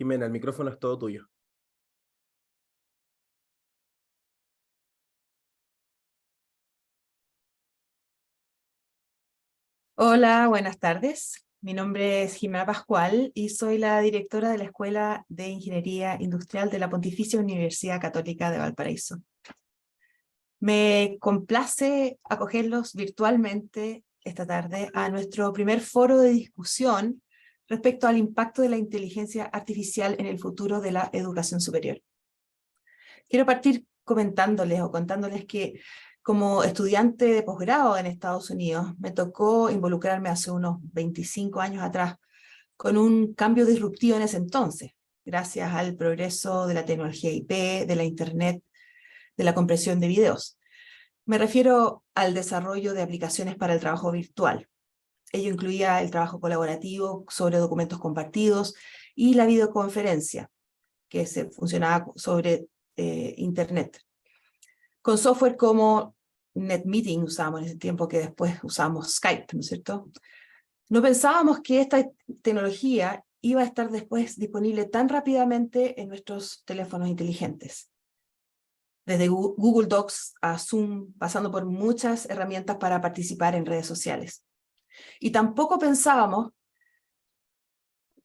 Jimena, el micrófono es todo tuyo. Hola, buenas tardes. Mi nombre es Jimena Pascual y soy la directora de la Escuela de Ingeniería Industrial de la Pontificia Universidad Católica de Valparaíso. Me complace acogerlos virtualmente esta tarde a nuestro primer foro de discusión respecto al impacto de la inteligencia artificial en el futuro de la educación superior. Quiero partir contándoles que como estudiante de posgrado en Estados Unidos, me tocó involucrarme hace unos 25 años atrás con un cambio disruptivo en ese entonces, gracias al progreso de la tecnología IP, de la Internet, de la compresión de videos. Me refiero al desarrollo de aplicaciones para el trabajo virtual. Ello incluía el trabajo colaborativo sobre documentos compartidos y la videoconferencia, que funcionaba sobre Internet. Con software como NetMeeting usábamos en ese tiempo, que después usamos Skype, ¿no es cierto? No pensábamos que esta tecnología iba a estar después disponible tan rápidamente en nuestros teléfonos inteligentes. Desde Google Docs a Zoom, pasando por muchas herramientas para participar en redes sociales. Y tampoco pensábamos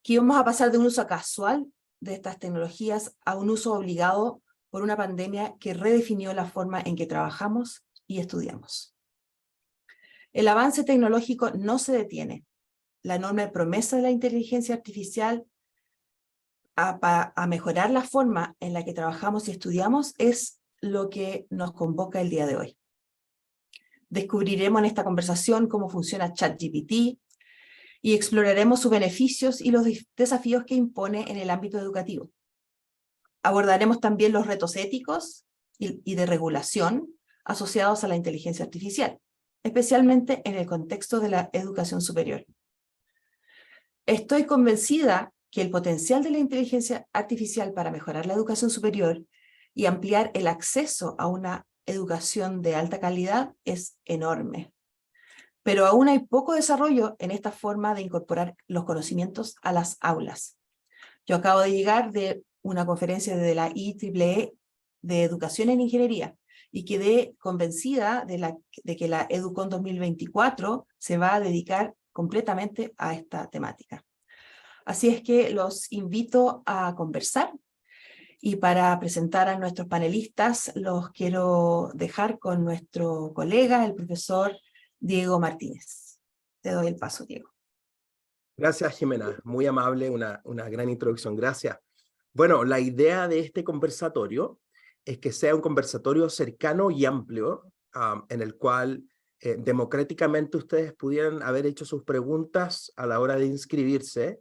que íbamos a pasar de un uso casual de estas tecnologías a un uso obligado por una pandemia que redefinió la forma en que trabajamos y estudiamos. El avance tecnológico no se detiene. La enorme promesa de la inteligencia artificial a mejorar la forma en la que trabajamos y estudiamos es lo que nos convoca el día de hoy. Descubriremos en esta conversación cómo funciona ChatGPT y exploraremos sus beneficios y los desafíos que impone en el ámbito educativo. Abordaremos también los retos éticos y de regulación asociados a la inteligencia artificial, especialmente en el contexto de la educación superior. Estoy convencida que el potencial de la inteligencia artificial para mejorar la educación superior y ampliar el acceso a una educación de alta calidad es enorme. Pero aún hay poco desarrollo en esta forma de incorporar los conocimientos a las aulas. Yo acabo de llegar de una conferencia de la IEEE de Educación en Ingeniería y quedé convencida de que la EduCon 2024 se va a dedicar completamente a esta temática. Así es que los invito a conversar y para presentar a nuestros panelistas los quiero dejar con nuestro colega, el profesor Diego Martínez. Te doy el paso, Diego. Gracias, Jimena. Muy amable, una gran introducción. Gracias. Bueno, la idea de este conversatorio es que sea un conversatorio cercano y amplio, en el cual democráticamente ustedes pudieran haber hecho sus preguntas a la hora de inscribirse,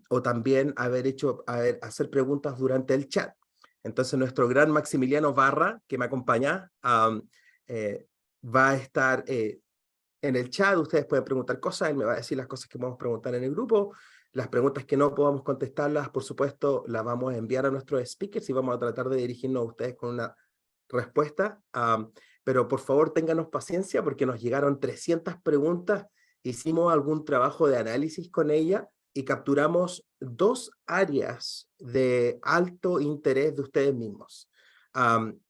o también hacer preguntas durante el chat. Entonces, nuestro gran Maximiliano Barra, que me acompaña, va a estar en el chat. Ustedes pueden preguntar cosas, él me va a decir las cosas que podemos preguntar en el grupo. Las preguntas que no podamos contestarlas, por supuesto, las vamos a enviar a nuestros speakers y vamos a tratar de dirigirnos a ustedes con una respuesta. Pero por favor, ténganos paciencia porque nos llegaron 300 preguntas. Hicimos algún trabajo de análisis con ella y capturamos 2 áreas de alto interés de ustedes mismos.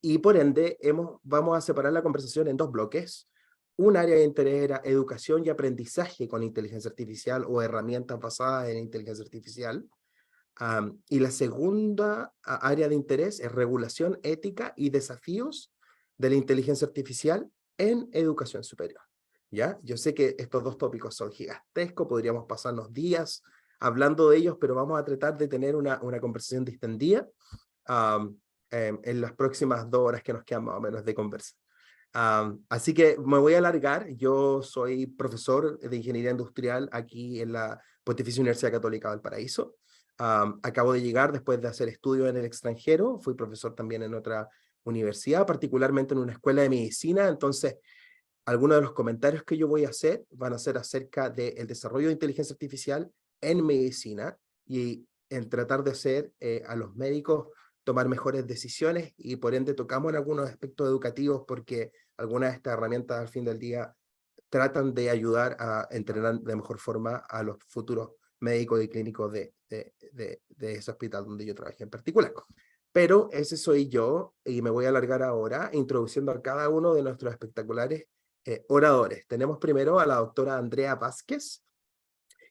Y por ende, vamos a separar la conversación en 2 bloques. Un área de interés era educación y aprendizaje con inteligencia artificial o herramientas basadas en inteligencia artificial. Y la segunda área de interés es regulación, ética y desafíos de la inteligencia artificial en educación superior. ¿Ya? Yo sé que estos 2 tópicos son gigantescos, podríamos pasarnos días hablando de ellos, pero vamos a tratar de tener una conversación distendida en las próximas 2 horas que nos quedan más o menos de conversa. Así que me voy a alargar. Yo soy profesor de Ingeniería Industrial aquí en la Pontificia Universidad Católica de Valparaíso. Acabo de llegar después de hacer estudios en el extranjero. Fui profesor también en otra universidad, particularmente en una escuela de medicina. Entonces, algunos de los comentarios que yo voy a hacer van a ser acerca del desarrollo de inteligencia artificial en medicina y en tratar de hacer a los médicos tomar mejores decisiones, y por ende tocamos en algunos aspectos educativos porque algunas de estas herramientas al fin del día tratan de ayudar a entrenar de mejor forma a los futuros médico y clínico de ese hospital donde yo trabajé en particular. Pero ese soy yo y me voy a alargar ahora introduciendo a cada uno de nuestros espectaculares oradores. Tenemos primero a la doctora Andrea Vázquez,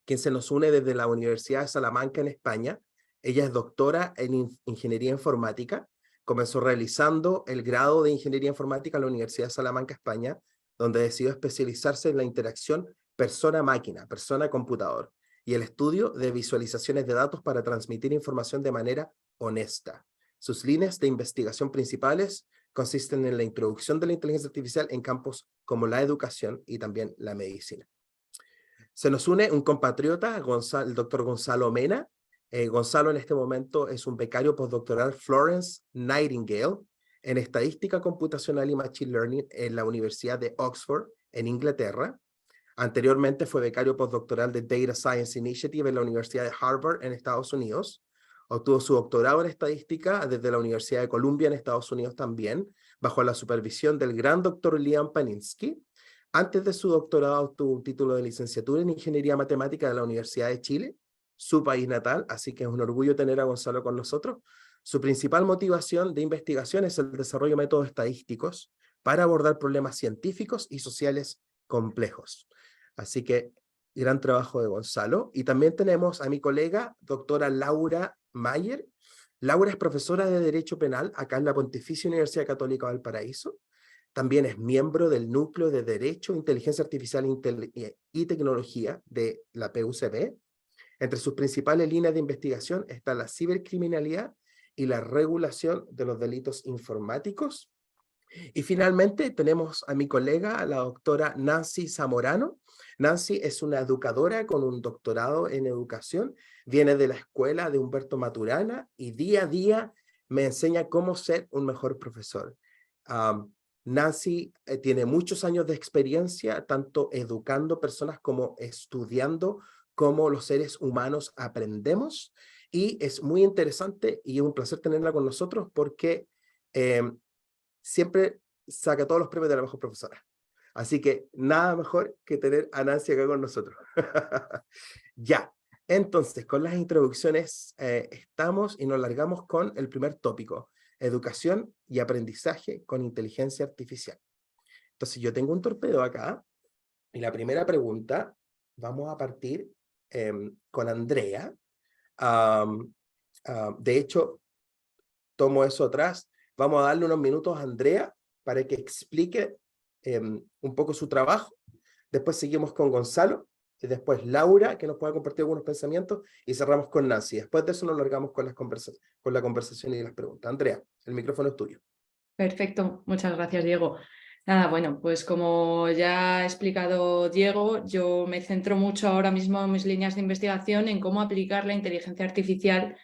quien se nos une desde la Universidad de Salamanca en España. Ella es doctora en Ingeniería Informática. Comenzó realizando el grado de Ingeniería Informática en la Universidad de Salamanca, España, donde decidió especializarse en la interacción persona-máquina, persona-computador, y el estudio de visualizaciones de datos para transmitir información de manera honesta. Sus líneas de investigación principales consisten en la introducción de la inteligencia artificial en campos como la educación y también la medicina. Se nos une un compatriota, el doctor Gonzalo Mena. Gonzalo en este momento es un becario postdoctoral Florence Nightingale en Estadística Computacional y Machine Learning en la Universidad de Oxford, en Inglaterra. Anteriormente fue becario postdoctoral de Data Science Initiative en la Universidad de Harvard, en Estados Unidos. Obtuvo su doctorado en Estadística desde la Universidad de Columbia, en Estados Unidos también, bajo la supervisión del gran doctor Liam Paninsky. Antes de su doctorado obtuvo un título de licenciatura en Ingeniería Matemática de la Universidad de Chile, su país natal, así que es un orgullo tener a Gonzalo con nosotros. Su principal motivación de investigación es el desarrollo de métodos estadísticos para abordar problemas científicos y sociales complejos. Así que gran trabajo de Gonzalo. Y también tenemos a mi colega, doctora Laura Mayer. Laura es profesora de Derecho Penal acá en la Pontificia Universidad Católica de Valparaíso. También es miembro del Núcleo de Derecho, Inteligencia Artificial y Tecnología de la PUCB. Entre sus principales líneas de investigación está la cibercriminalidad y la regulación de los delitos informáticos. Y finalmente tenemos a mi colega, la doctora Nancy Zamorano. Nancy es una educadora con un doctorado en educación, viene de la escuela de Humberto Maturana y día a día me enseña cómo ser un mejor profesor. Nancy tiene muchos años de experiencia, tanto educando personas como estudiando cómo los seres humanos aprendemos, y es muy interesante y es un placer tenerla con nosotros porque siempre saca todos los premios de la mejor profesora. Así que nada mejor que tener a Nancy acá con nosotros. Ya, entonces con las introducciones estamos y nos largamos con el primer tópico: educación y aprendizaje con inteligencia artificial. Entonces yo tengo un torpedo acá y la primera pregunta, vamos a partir con Andrea. De hecho, tomo eso atrás. Vamos a darle unos minutos a Andrea para que explique un poco su trabajo. Después seguimos con Gonzalo, y después Laura, que nos pueda compartir algunos pensamientos, y cerramos con Nancy. Después de eso nos largamos con la conversación y las preguntas. Andrea, el micrófono es tuyo. Perfecto, muchas gracias, Diego. Nada, bueno, pues como ya ha explicado Diego, yo me centro mucho ahora mismo en mis líneas de investigación en cómo aplicar la inteligencia artificial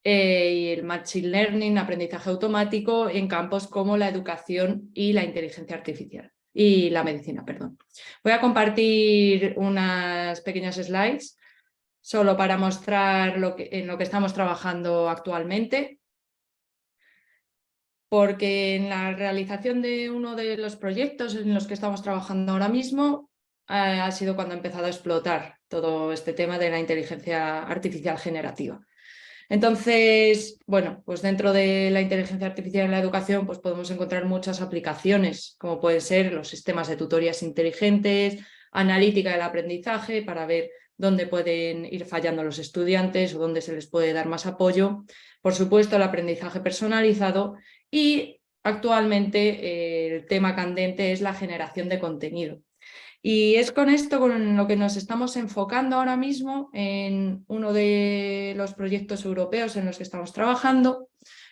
y el machine learning, aprendizaje automático, en campos como la educación y la inteligencia artificial y la medicina, perdón. Voy a compartir unas pequeñas slides solo para mostrar en lo que estamos trabajando actualmente, porque en la realización de uno de los proyectos en los que estamos trabajando ahora mismo ha sido cuando ha empezado a explotar todo este tema de la inteligencia artificial generativa. Entonces, bueno, pues dentro de la inteligencia artificial en la educación pues podemos encontrar muchas aplicaciones, como pueden ser los sistemas de tutorías inteligentes, analítica del aprendizaje para ver dónde pueden ir fallando los estudiantes o dónde se les puede dar más apoyo. Por supuesto, el aprendizaje personalizado y actualmente el tema candente es la generación de contenido. Y es con esto con lo que nos estamos enfocando ahora mismo en uno de los proyectos europeos en los que estamos trabajando,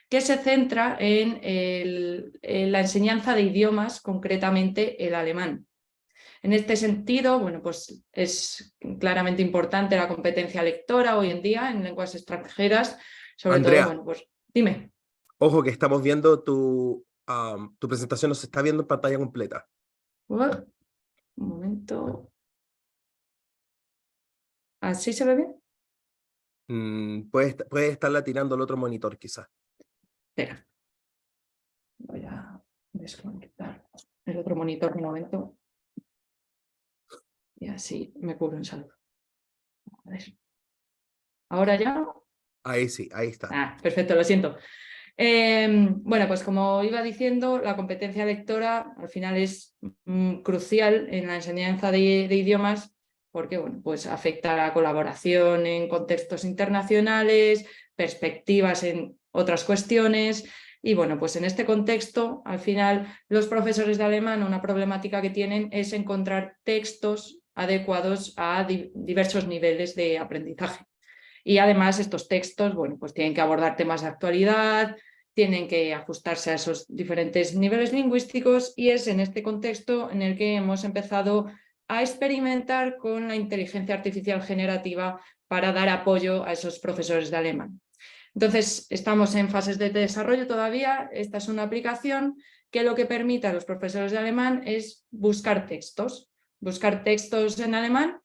que se centra en la enseñanza de idiomas, concretamente el alemán. En este sentido, bueno, pues es claramente importante la competencia lectora hoy en día en lenguas extranjeras, sobre Andrea, todo, bueno, pues dime. ojo que estamos viendo tu presentación, nos está viendo en pantalla completa. Un momento. ¿Así se ve bien? Puedes estarla tirando al otro monitor, quizás. Espera. Voy a desconectar el otro monitor un momento. Y así me cubro en salud. A ver. ¿Ahora ya? Ahí sí, ahí está. Ah, perfecto, lo siento. Bueno, pues como iba diciendo, la competencia lectora al final es crucial en la enseñanza de idiomas porque bueno, pues afecta a la colaboración en contextos internacionales, perspectivas en otras cuestiones y bueno, pues en este contexto al final los profesores de alemán una problemática que tienen es encontrar textos adecuados a diversos niveles de aprendizaje. Y además estos textos, bueno, pues tienen que abordar temas de actualidad, tienen que ajustarse a esos diferentes niveles lingüísticos y es en este contexto en el que hemos empezado a experimentar con la inteligencia artificial generativa para dar apoyo a esos profesores de alemán. Entonces, estamos en fases de desarrollo todavía. Esta es una aplicación que lo que permite a los profesores de alemán es buscar textos en alemán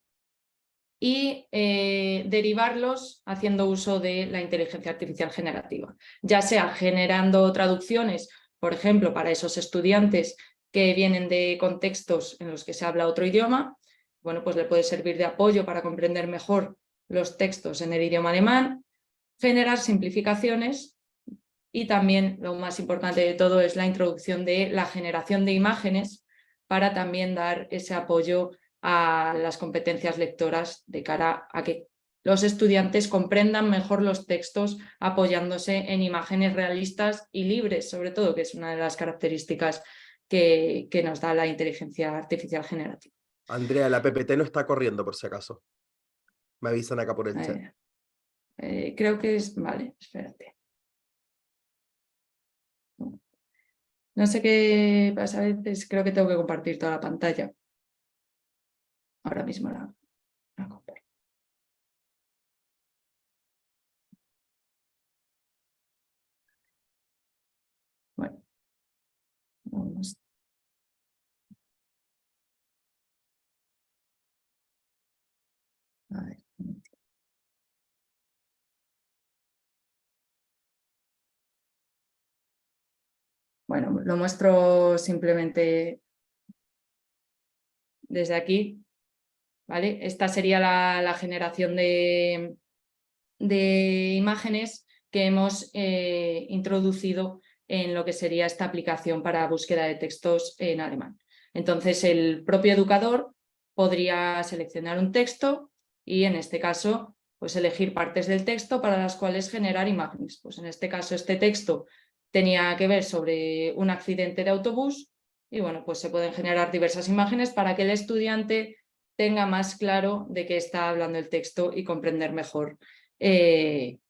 y derivarlos haciendo uso de la inteligencia artificial generativa, ya sea generando traducciones, por ejemplo, para esos estudiantes que vienen de contextos en los que se habla otro idioma, bueno, pues le puede servir de apoyo para comprender mejor los textos en el idioma alemán, generar simplificaciones y también lo más importante de todo es la introducción de la generación de imágenes para también dar ese apoyo a las competencias lectoras de cara a que los estudiantes comprendan mejor los textos apoyándose en imágenes realistas y libres, sobre todo, que es una de las características que nos da la inteligencia artificial generativa. Andrea, la PPT no está corriendo por si acaso. Me avisan acá por el chat. Creo que es... Vale, espérate. No sé qué pasa, a veces creo que tengo que compartir toda la pantalla. Ahora mismo la comparto. Bueno, vamos. A ver. Bueno, lo muestro simplemente desde aquí, ¿vale? Esta sería la generación de imágenes que hemos introducido en lo que sería esta aplicación para búsqueda de textos en alemán. Entonces, el propio educador podría seleccionar un texto y, en este caso, pues elegir partes del texto para las cuales generar imágenes. Pues en este caso, este texto tenía que ver sobre un accidente de autobús y, bueno, pues se pueden generar diversas imágenes para que el estudiante tenga más claro de qué está hablando el texto y comprender mejor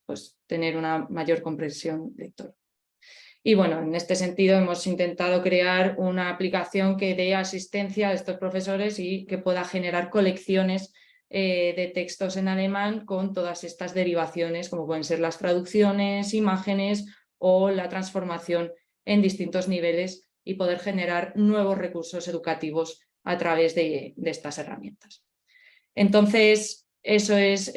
pues tener una mayor comprensión lectora. Y bueno, en este sentido hemos intentado crear una aplicación que dé asistencia a estos profesores y que pueda generar colecciones de textos en alemán con todas estas derivaciones, como pueden ser las traducciones, imágenes o la transformación en distintos niveles y poder generar nuevos recursos educativos a través de estas herramientas. Entonces, eso es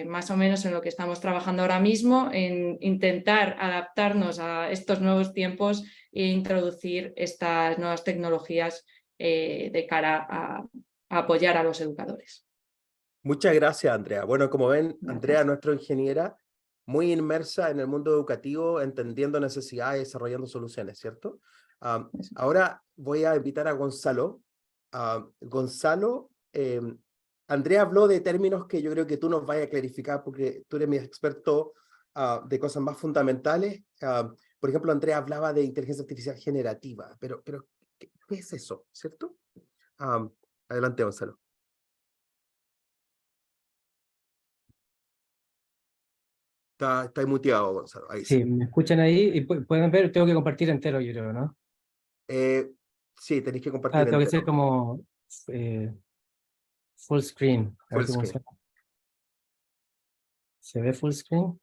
más o menos en lo que estamos trabajando ahora mismo, en intentar adaptarnos a estos nuevos tiempos e introducir estas nuevas tecnologías de cara a apoyar a los educadores. Muchas gracias, Andrea. Bueno, como ven, Gracias. Andrea, nuestra ingeniera, muy inmersa en el mundo educativo, entendiendo necesidades y desarrollando soluciones, ¿cierto? Ahora voy a invitar a Gonzalo. Gonzalo, Andrea habló de términos que yo creo que tú nos vayas a clarificar porque tú eres mi experto de cosas más fundamentales. Por ejemplo, Andrea hablaba de inteligencia artificial generativa, pero ¿qué es eso, cierto? Adelante, Gonzalo. Está muteado, Gonzalo. Ahí sí. Sí, me escuchan ahí y pueden ver, tengo que compartir entero, yo creo, ¿no? Sí, tenéis que compartir Tengo que entero. ser como full screen. A ver Full si screen. ¿Se ve full screen?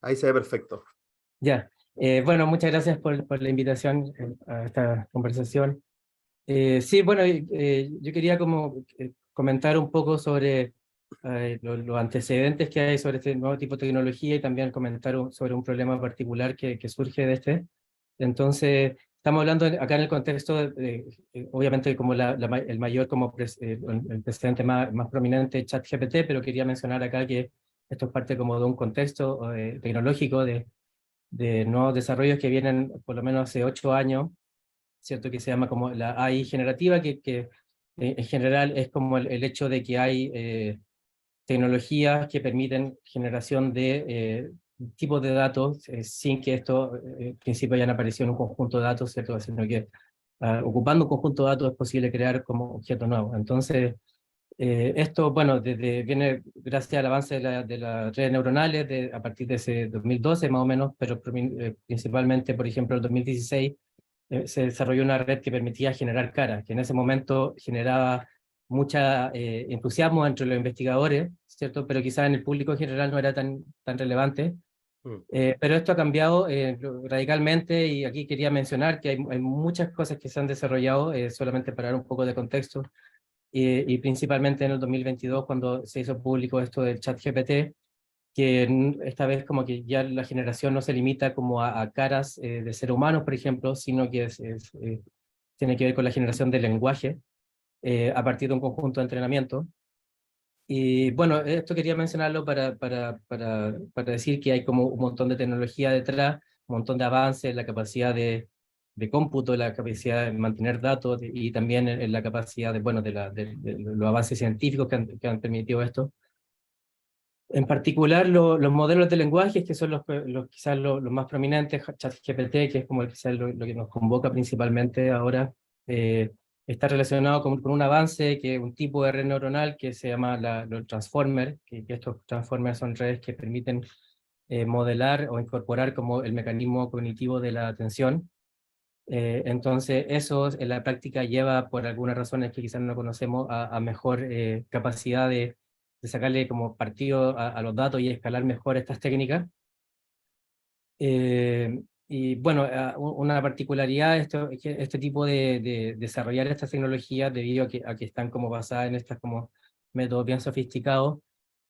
Ahí se ve perfecto. Ya. Bueno, muchas gracias por la invitación a esta conversación. Sí, bueno, yo quería como comentar un poco sobre los antecedentes que hay sobre este nuevo tipo de tecnología y también comentar sobre un problema particular que surge de este. Entonces, estamos hablando acá en el contexto obviamente como el mayor, como el precedente más prominente, ChatGPT, pero quería mencionar acá que esto es parte como de un contexto tecnológico de nuevos desarrollos que vienen por lo menos hace 8 años, ¿cierto? Que se llama como la AI generativa, que en general es como el hecho de que hay tecnologías que permiten generación de tipos de datos sin que esto en principio hayan aparecido en un conjunto de datos, ¿cierto? Sino que ocupando un conjunto de datos es posible crear como objetos nuevos. Entonces, esto, bueno, viene gracias al avance de las redes neuronales a partir de ese 2012 más o menos, pero principalmente, por ejemplo, en el 2016 se desarrolló una red que permitía generar caras, que en ese momento generaba mucha entusiasmo entre los investigadores, ¿cierto? Pero quizás en el público en general no era tan relevante. Pero esto ha cambiado radicalmente y aquí quería mencionar que hay muchas cosas que se han desarrollado, solamente para dar un poco de contexto, y principalmente en el 2022 cuando se hizo público esto del ChatGPT, que esta vez como que ya la generación no se limita como a caras de seres humanos, por ejemplo, sino que tiene que ver con la generación de lenguaje a partir de un conjunto de entrenamiento. Y bueno, esto quería mencionarlo para decir que hay como un montón de tecnología detrás, un montón de avances en la capacidad de cómputo, la capacidad de mantener datos y también en la capacidad bueno, de los avances científicos que han permitido esto. En particular, los modelos de lenguajes, que son quizás los más prominentes, ChatGPT, que es como quizás lo que nos convoca principalmente ahora, está relacionado con un avance, que un tipo de red neuronal que se llama los transformers, que estos transformers son redes que permiten modelar o incorporar como el mecanismo cognitivo de la atención. Entonces, eso en la práctica lleva, por algunas razones que quizás no conocemos, a mejor capacidad de sacarle como partido a los datos y escalar mejor estas técnicas. Y bueno, una particularidad de es que este tipo de desarrollar estas tecnologías, debido a que están como basadas en estos como métodos bien sofisticados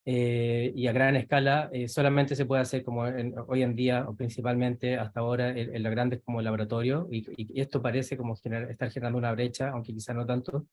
y a gran escala, solamente se puede hacer como hoy en día, o principalmente hasta ahora, en los grandes como laboratorios, y esto parece como estar generando una brecha, aunque quizá no tanto.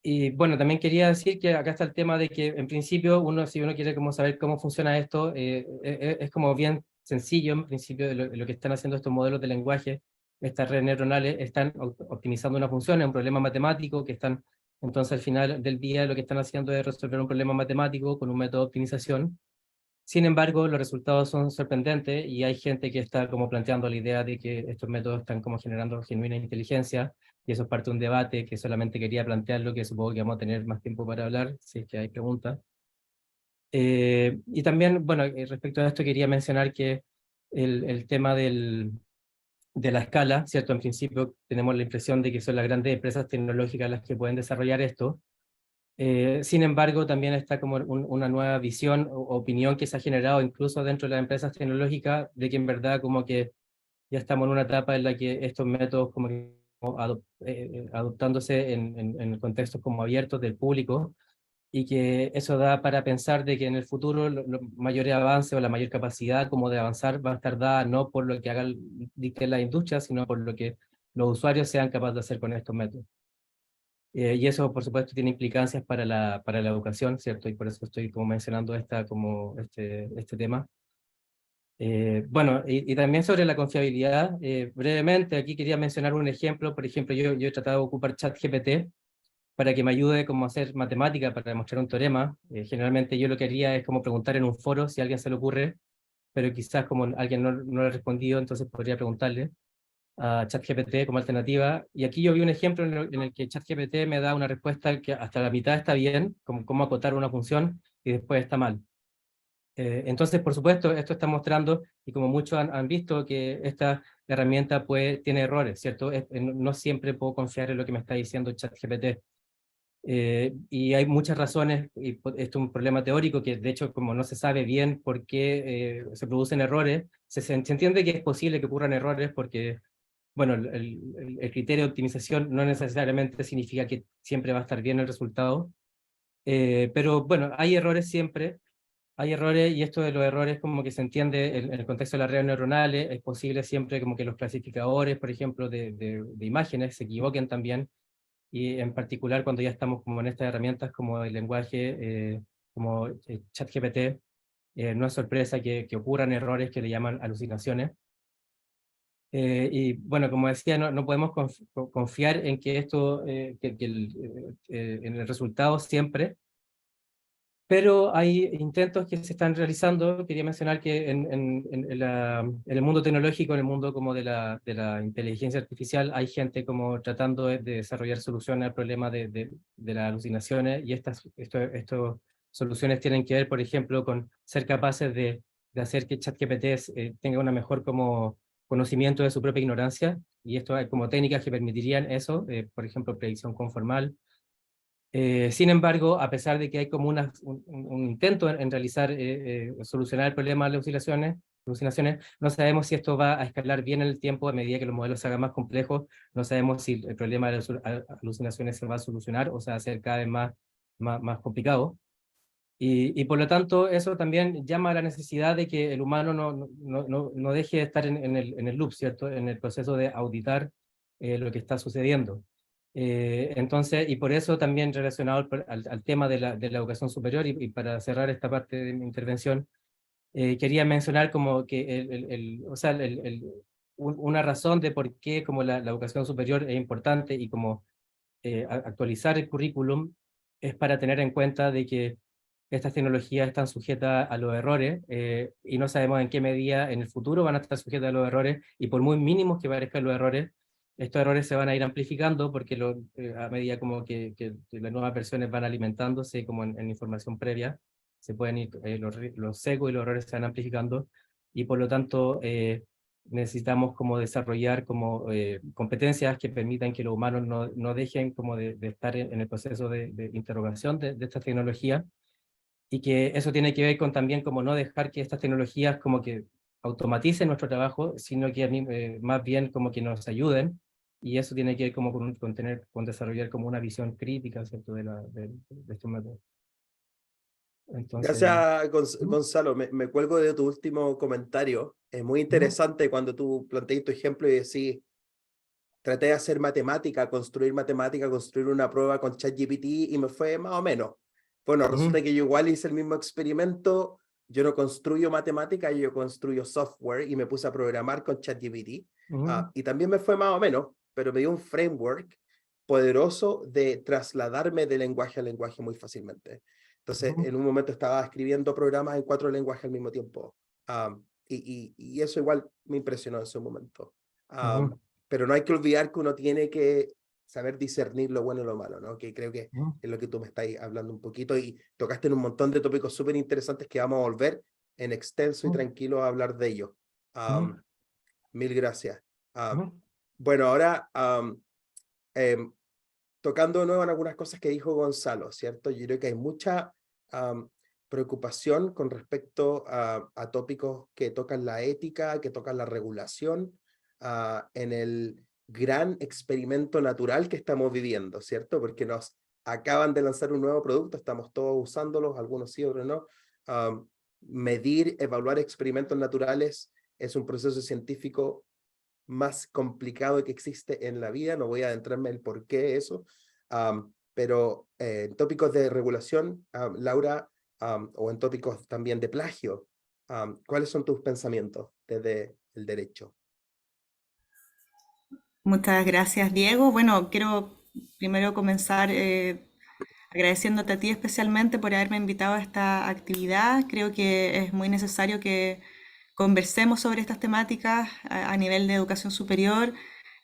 Y bueno, también quería decir que acá está el tema de que en principio si uno quiere como saber cómo funciona esto, es como bien sencillo en principio de lo que están haciendo estos modelos de lenguaje. Estas redes neuronales están optimizando una función, es un problema matemático que están, entonces al final del día lo que están haciendo es resolver un problema matemático con un método de optimización. Sin embargo, los resultados son sorprendentes y hay gente que está como planteando la idea de que estos métodos están como generando genuina inteligencia, y eso es parte de un debate que solamente quería plantearlo, que supongo que vamos a tener más tiempo para hablar, si es que hay preguntas. Y también, bueno, respecto a esto quería mencionar que el tema de la escala, ¿cierto? En principio tenemos la impresión de que son las grandes empresas tecnológicas las que pueden desarrollar esto. Sin embargo, también está como una nueva visión o opinión que se ha generado incluso dentro de las empresas tecnológicas, de que en verdad como que ya estamos en una etapa en la que estos métodos como que adoptándose en contextos como abiertos del público, y que eso da para pensar de que en el futuro los mayores avances o la mayor capacidad como de avanzar va a estar dada no por lo que dicte la industria, sino por lo que los usuarios sean capaces de hacer con estos métodos. Y eso, por supuesto, tiene implicancias para la educación, ¿cierto? Y por eso estoy como mencionando este tema. Bueno, y también sobre la confiabilidad, brevemente, aquí quería mencionar un ejemplo. Por ejemplo, yo he tratado de ocupar ChatGPT para que me ayude como a hacer matemática, para demostrar un teorema. Generalmente yo lo que haría es como preguntar en un foro si a alguien se le ocurre, pero quizás como alguien no le ha respondido, entonces podría preguntarle a ChatGPT como alternativa. Y aquí yo vi un ejemplo en el que ChatGPT me da una respuesta que hasta la mitad está bien, como cómo acotar una función, y después está mal. Entonces, por supuesto, esto está mostrando, y como muchos han visto, que esta herramienta tiene errores, ¿cierto? No siempre puedo confiar en lo que me está diciendo ChatGPT. Y hay muchas razones, y esto es un problema teórico que de hecho como no se sabe bien por qué se producen errores, se entiende que es posible que ocurran errores porque, bueno, el criterio de optimización no necesariamente significa que siempre va a estar bien el resultado, pero bueno, hay errores siempre, hay errores, y esto de los errores como que se entiende en el contexto de las redes neuronales. Es posible siempre como que los clasificadores, por ejemplo, de imágenes se equivoquen también, y en particular cuando ya estamos como en estas herramientas como el lenguaje como ChatGPT, no es sorpresa que ocurran errores que le llaman alucinaciones. Y bueno, como decía, no podemos confiar en que esto, en el resultado siempre, pero hay intentos que se están realizando. Quería mencionar que en el mundo tecnológico, en el mundo como de la inteligencia artificial, hay gente como tratando de desarrollar soluciones al problema de las alucinaciones, y estas soluciones tienen que ver, por ejemplo, con ser capaces de hacer que ChatGPT tenga una mejor como conocimiento de su propia ignorancia, y esto hay como técnicas que permitirían eso, por ejemplo, predicción conformal. Sin embargo, a pesar de que hay como un intento en realizar, solucionar el problema de las alucinaciones, no sabemos si esto va a escalar bien en el tiempo a medida que los modelos se hagan más complejos. No sabemos si el problema de las alucinaciones se va a solucionar o se va a hacer cada vez más complicado. Y por lo tanto, eso también llama a la necesidad de que el humano no deje de estar en el loop, ¿cierto? En el proceso de auditar lo que está sucediendo. Entonces, y por eso también relacionado al tema de la educación superior, y para cerrar esta parte de mi intervención, quería mencionar como que o sea, una razón de por qué como la educación superior es importante, y como actualizar el currículum, es para tener en cuenta de que estas tecnologías están sujetas a los errores, y no sabemos en qué medida en el futuro van a estar sujetas a los errores, y por muy mínimos que parezcan los errores, estos errores se van a ir amplificando porque a medida como que las nuevas versiones van alimentándose como en información previa, se pueden ir, los sesgos y los errores se van amplificando, y por lo tanto necesitamos como desarrollar como competencias que permitan que los humanos no dejen como de estar en el proceso de interrogación de estas tecnologías, y que eso tiene que ver con también como no dejar que estas tecnologías como que automaticen nuestro trabajo, sino que más bien como que nos ayuden, y eso tiene que ver como con desarrollar como una visión crítica, ¿cierto? De estos métodos. Entonces, Gracias, Gonzalo. Me cuelgo de tu último comentario. Es muy interesante cuando tú planteas tu ejemplo y decís, traté de hacer matemática, construir una prueba con ChatGPT y me fue más o menos. Bueno, resulta que yo igual hice el mismo experimento. Yo no construyo matemática, yo construyo software y me puse a programar con ChatGPT. Y también me fue más o menos, pero me dio un framework poderoso de trasladarme de lenguaje a lenguaje muy fácilmente. Entonces, en un momento estaba escribiendo programas en 4 lenguajes al mismo tiempo. Y eso igual me impresionó en su momento. Pero no hay que olvidar que uno tiene que saber discernir lo bueno y lo malo, ¿no? Que creo que es lo que tú me estás hablando un poquito, y tocaste en un montón de tópicos súper interesantes que vamos a volver en extenso y tranquilo a hablar de ellos. Mil gracias. Bueno, ahora tocando de nuevo en algunas cosas que dijo Gonzalo, ¿cierto? Yo creo que hay mucha preocupación con respecto a tópicos que tocan la ética, que tocan la regulación, en el gran experimento natural que estamos viviendo, ¿cierto? Porque nos acaban de lanzar un nuevo producto, estamos todos usándolos, algunos sí, otros no. Medir, evaluar experimentos naturales es un proceso científico más complicado que existe en la vida. No voy a adentrarme en el por qué eso, pero en tópicos de regulación, Laura, o en tópicos también de plagio, ¿cuáles son tus pensamientos desde el derecho? Muchas gracias, Diego. Bueno, quiero primero comenzar agradeciéndote a ti especialmente por haberme invitado a esta actividad. Creo que es muy necesario que conversemos sobre estas temáticas a nivel de educación superior.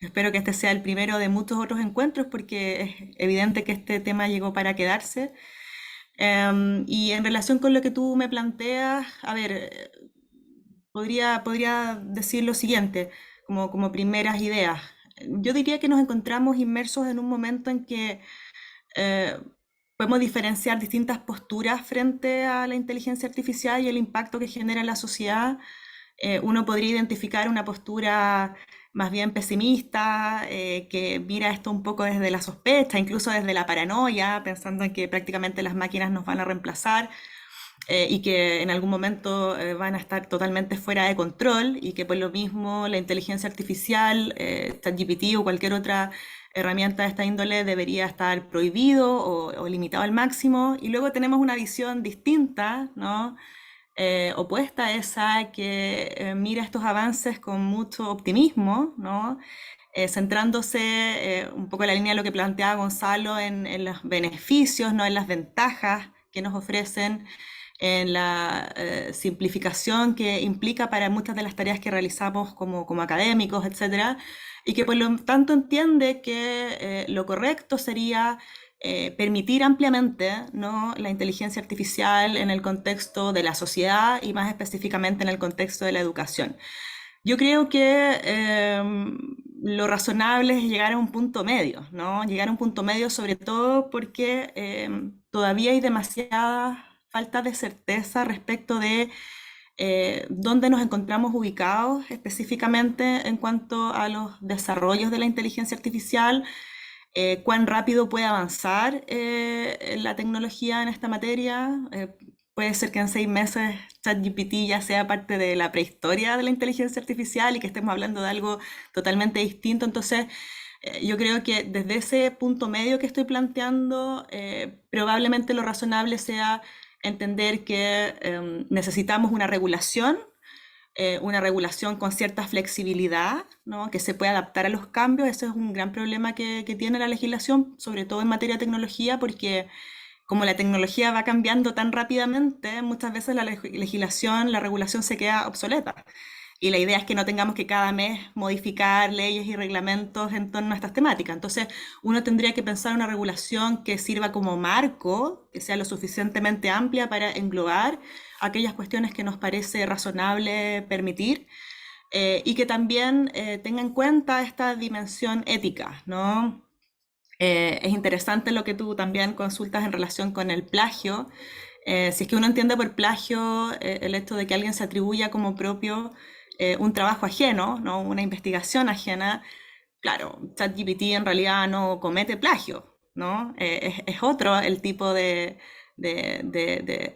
Espero que este sea el primero de muchos otros encuentros, porque es evidente que este tema llegó para quedarse. Y en relación con lo que tú me planteas, a ver, podría decir lo siguiente, como primeras ideas. Yo diría que nos encontramos inmersos en un momento en que podemos diferenciar distintas posturas frente a la inteligencia artificial y el impacto que genera en la sociedad. Uno podría identificar una postura más bien pesimista, que mira esto un poco desde la sospecha, incluso desde la paranoia, pensando en que prácticamente las máquinas nos van a reemplazar, y que en algún momento van a estar totalmente fuera de control, y que por lo mismo la inteligencia artificial, ChatGPT o cualquier otra herramienta de esta índole debería estar prohibido o limitado al máximo. Y luego tenemos una visión distinta, ¿no? Opuesta a esa, que mira estos avances con mucho optimismo, ¿no? Centrándose un poco en la línea de lo que planteaba Gonzalo en los beneficios, no en las ventajas que nos ofrecen, en la simplificación que implica para muchas de las tareas que realizamos como académicos, etcétera, y que por lo tanto entiende que lo correcto sería permitir ampliamente, ¿no?, la inteligencia artificial en el contexto de la sociedad y más específicamente en el contexto de la educación. Yo creo que lo razonable es llegar a un punto medio, ¿no? Llegar a un punto medio sobre todo porque todavía hay demasiada falta de certeza respecto de dónde nos encontramos ubicados específicamente en cuanto a los desarrollos de la inteligencia artificial, cuán rápido puede avanzar la tecnología en esta materia. Puede ser que en 6 meses ChatGPT ya sea parte de la prehistoria de la inteligencia artificial y que estemos hablando de algo totalmente distinto. Entonces, yo creo que desde ese punto medio que estoy planteando, probablemente lo razonable sea entender que necesitamos una regulación con cierta flexibilidad, ¿no?, que se pueda adaptar a los cambios. Ese es un gran problema que tiene la legislación, sobre todo en materia de tecnología, porque como la tecnología va cambiando tan rápidamente, muchas veces la legislación, la regulación se queda obsoleta. Y la idea es que no tengamos que cada mes modificar leyes y reglamentos en torno a estas temáticas. Entonces, uno tendría que pensar una regulación que sirva como marco, que sea lo suficientemente amplia para englobar aquellas cuestiones que nos parece razonable permitir, y que también tenga en cuenta esta dimensión ética, ¿no? Es interesante lo que tú también consultas en relación con el plagio. Si es que uno entiende por plagio el hecho de que alguien se atribuya como propio un trabajo ajeno, ¿no?, una investigación ajena, claro, ChatGPT en realidad no comete plagio, ¿no? Es otro el tipo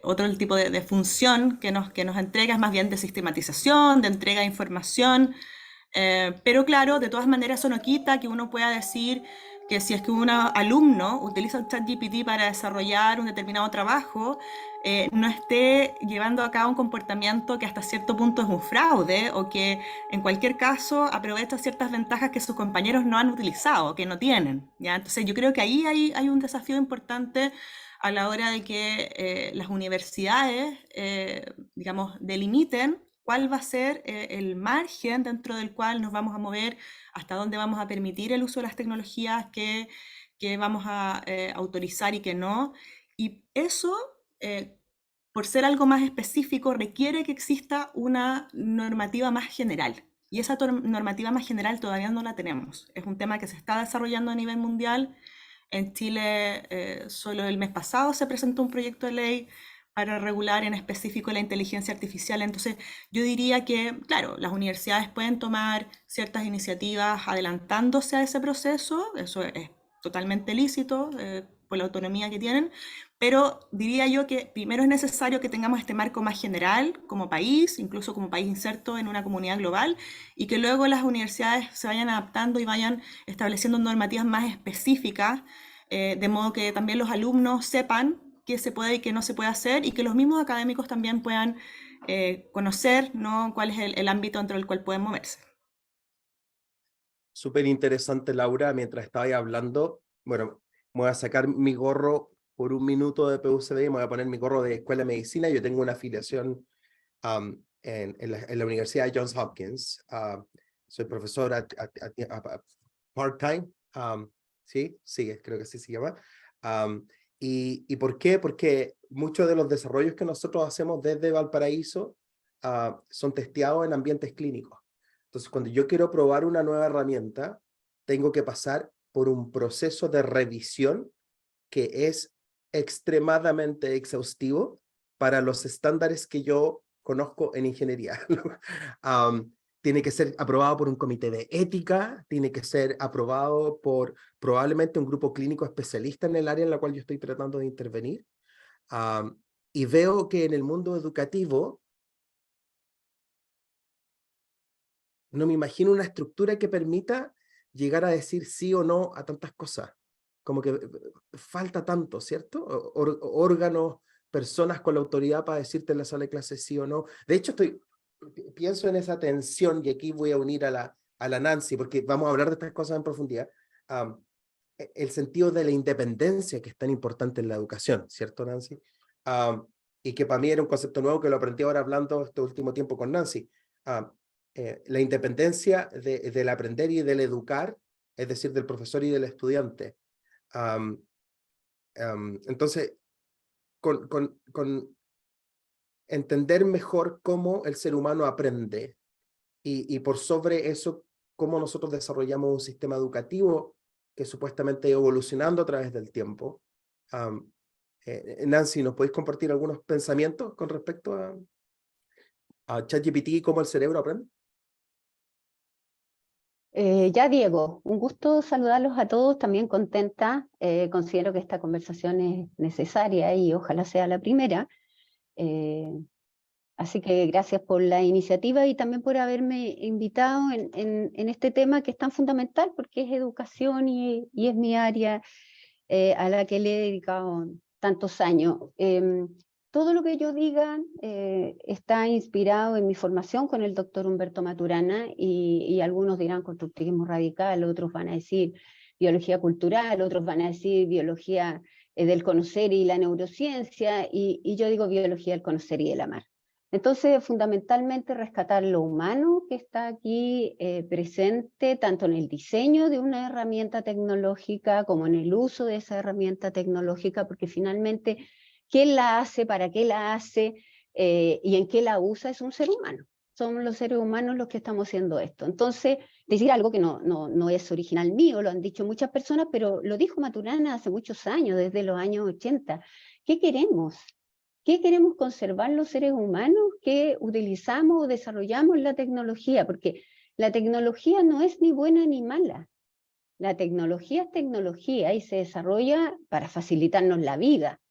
otro el tipo de función que nos entrega, es más bien de sistematización, de entrega de información. Pero claro, de todas maneras eso no quita que uno pueda decir que si es que un alumno utiliza el ChatGPT para desarrollar un determinado trabajo, no esté llevando a cabo un comportamiento que hasta cierto punto es un fraude, o que en cualquier caso aprovecha ciertas ventajas que sus compañeros no han utilizado, que no tienen, ¿ya? Entonces yo creo que ahí hay un desafío importante a la hora de que las universidades, digamos, delimiten cuál va a ser el margen dentro del cual nos vamos a mover, hasta dónde vamos a permitir el uso de las tecnologías que vamos a autorizar y que no. Y eso, por ser algo más específico, requiere que exista una normativa más general. Y esa normativa más general todavía no la tenemos. Es un tema que se está desarrollando a nivel mundial. En Chile, solo el mes pasado se presentó un proyecto de ley para regular en específico la inteligencia artificial. Entonces, yo diría que, claro, las universidades pueden tomar ciertas iniciativas adelantándose a ese proceso, eso es totalmente lícito por la autonomía que tienen, pero diría yo que primero es necesario que tengamos este marco más general como país, incluso como país inserto en una comunidad global, y que luego las universidades se vayan adaptando y vayan estableciendo normativas más específicas, de modo que también los alumnos sepan qué se puede y qué no se puede hacer, y que los mismos académicos también puedan conocer, ¿no?, cuál es el ámbito dentro del cual pueden moverse. Súper interesante, Laura. Mientras estaba hablando, bueno, me voy a sacar mi gorro por un minuto de PUCD y me voy a poner mi gorro de Escuela de Medicina. Yo tengo una afiliación en la Universidad de Johns Hopkins. Soy profesor part-time. Sí, creo que sí se llama. ¿Y por qué? Porque muchos de los desarrollos que nosotros hacemos desde Valparaíso son testeados en ambientes clínicos. Entonces, cuando yo quiero probar una nueva herramienta, tengo que pasar por un proceso de revisión que es extremadamente exhaustivo para los estándares que yo conozco en ingeniería. Tiene que ser aprobado por un comité de ética, tiene que ser aprobado por probablemente un grupo clínico especialista en el área en la cual yo estoy tratando de intervenir. Y veo que en el mundo educativo no me imagino una estructura que permita llegar a decir sí o no a tantas cosas. Como que falta tanto, ¿cierto? Órganos, personas con la autoridad para decirte en la sala de clases sí o no. De hecho, pienso en esa tensión, y aquí voy a unir a la Nancy, porque vamos a hablar de estas cosas en profundidad. El sentido de la independencia que es tan importante en la educación, ¿cierto, Nancy? Y que para mí era un concepto nuevo que lo aprendí ahora hablando este último tiempo con Nancy. La independencia del aprender y del educar, es decir, del profesor y del estudiante. Entonces, con entender mejor cómo el ser humano aprende y por sobre eso, cómo nosotros desarrollamos un sistema educativo que supuestamente evolucionando a través del tiempo. Nancy, ¿nos podéis compartir algunos pensamientos con respecto a ChatGPT y cómo el cerebro aprende? Ya, Diego, un gusto saludarlos a todos, también contenta. Considero que esta conversación es necesaria y ojalá sea la primera. Así que gracias por la iniciativa y también por haberme invitado en este tema que es tan fundamental porque es educación y es mi área a la que le he dedicado tantos años. Todo lo que yo diga está inspirado en mi formación con el doctor Humberto Maturana y algunos dirán constructivismo radical, otros van a decir biología cultural, otros van a decir biología del conocer y la neurociencia, y yo digo biología del conocer y del amar. Entonces, fundamentalmente rescatar lo humano que está aquí presente, tanto en el diseño de una herramienta tecnológica como en el uso de esa herramienta tecnológica, porque finalmente quién la hace, para qué la hace y en qué la usa es un ser humano. Somos los seres humanos los que estamos haciendo esto. Entonces, decir algo que no es original mío, lo han dicho muchas personas, pero lo dijo Maturana hace muchos años, desde los años 80. ¿Qué queremos? ¿Qué queremos conservar los seres humanos que utilizamos o desarrollamos la tecnología? Porque la tecnología no es ni buena ni mala. La tecnología es tecnología y se desarrolla para facilitarnos la vida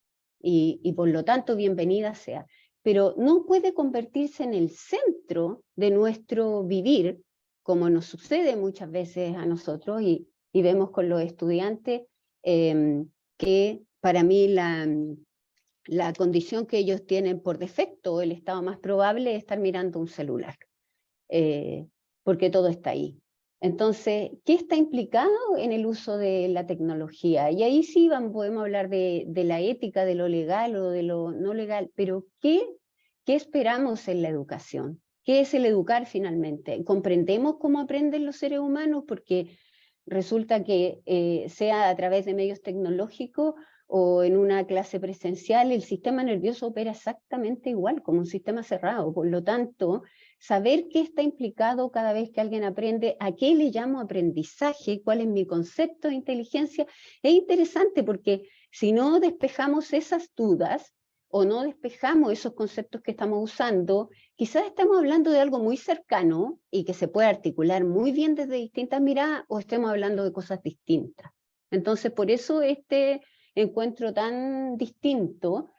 y por lo tanto bienvenida sea. Pero no puede convertirse en el centro de nuestro vivir, como nos sucede muchas veces a nosotros y vemos con los estudiantes que para mí la condición que ellos tienen por defecto, el estado más probable es estar mirando un celular, porque todo está ahí. Entonces, ¿qué está implicado en el uso de la tecnología? Y ahí sí podemos hablar de la ética, de lo legal o de lo no legal, pero ¿qué esperamos en la educación? ¿Qué es el educar finalmente? ¿Comprendemos cómo aprenden los seres humanos? Porque resulta que sea a través de medios tecnológicos o en una clase presencial, el sistema nervioso opera exactamente igual, como un sistema cerrado. Por lo tanto, saber qué está implicado cada vez que alguien aprende, a qué le llamo aprendizaje, cuál es mi concepto de inteligencia, es interesante porque si no despejamos esas dudas o no despejamos esos conceptos que estamos usando, quizás estamos hablando de algo muy cercano y que se puede articular muy bien desde distintas miradas, o estemos hablando de cosas distintas. Entonces, por eso este encuentro tan distinto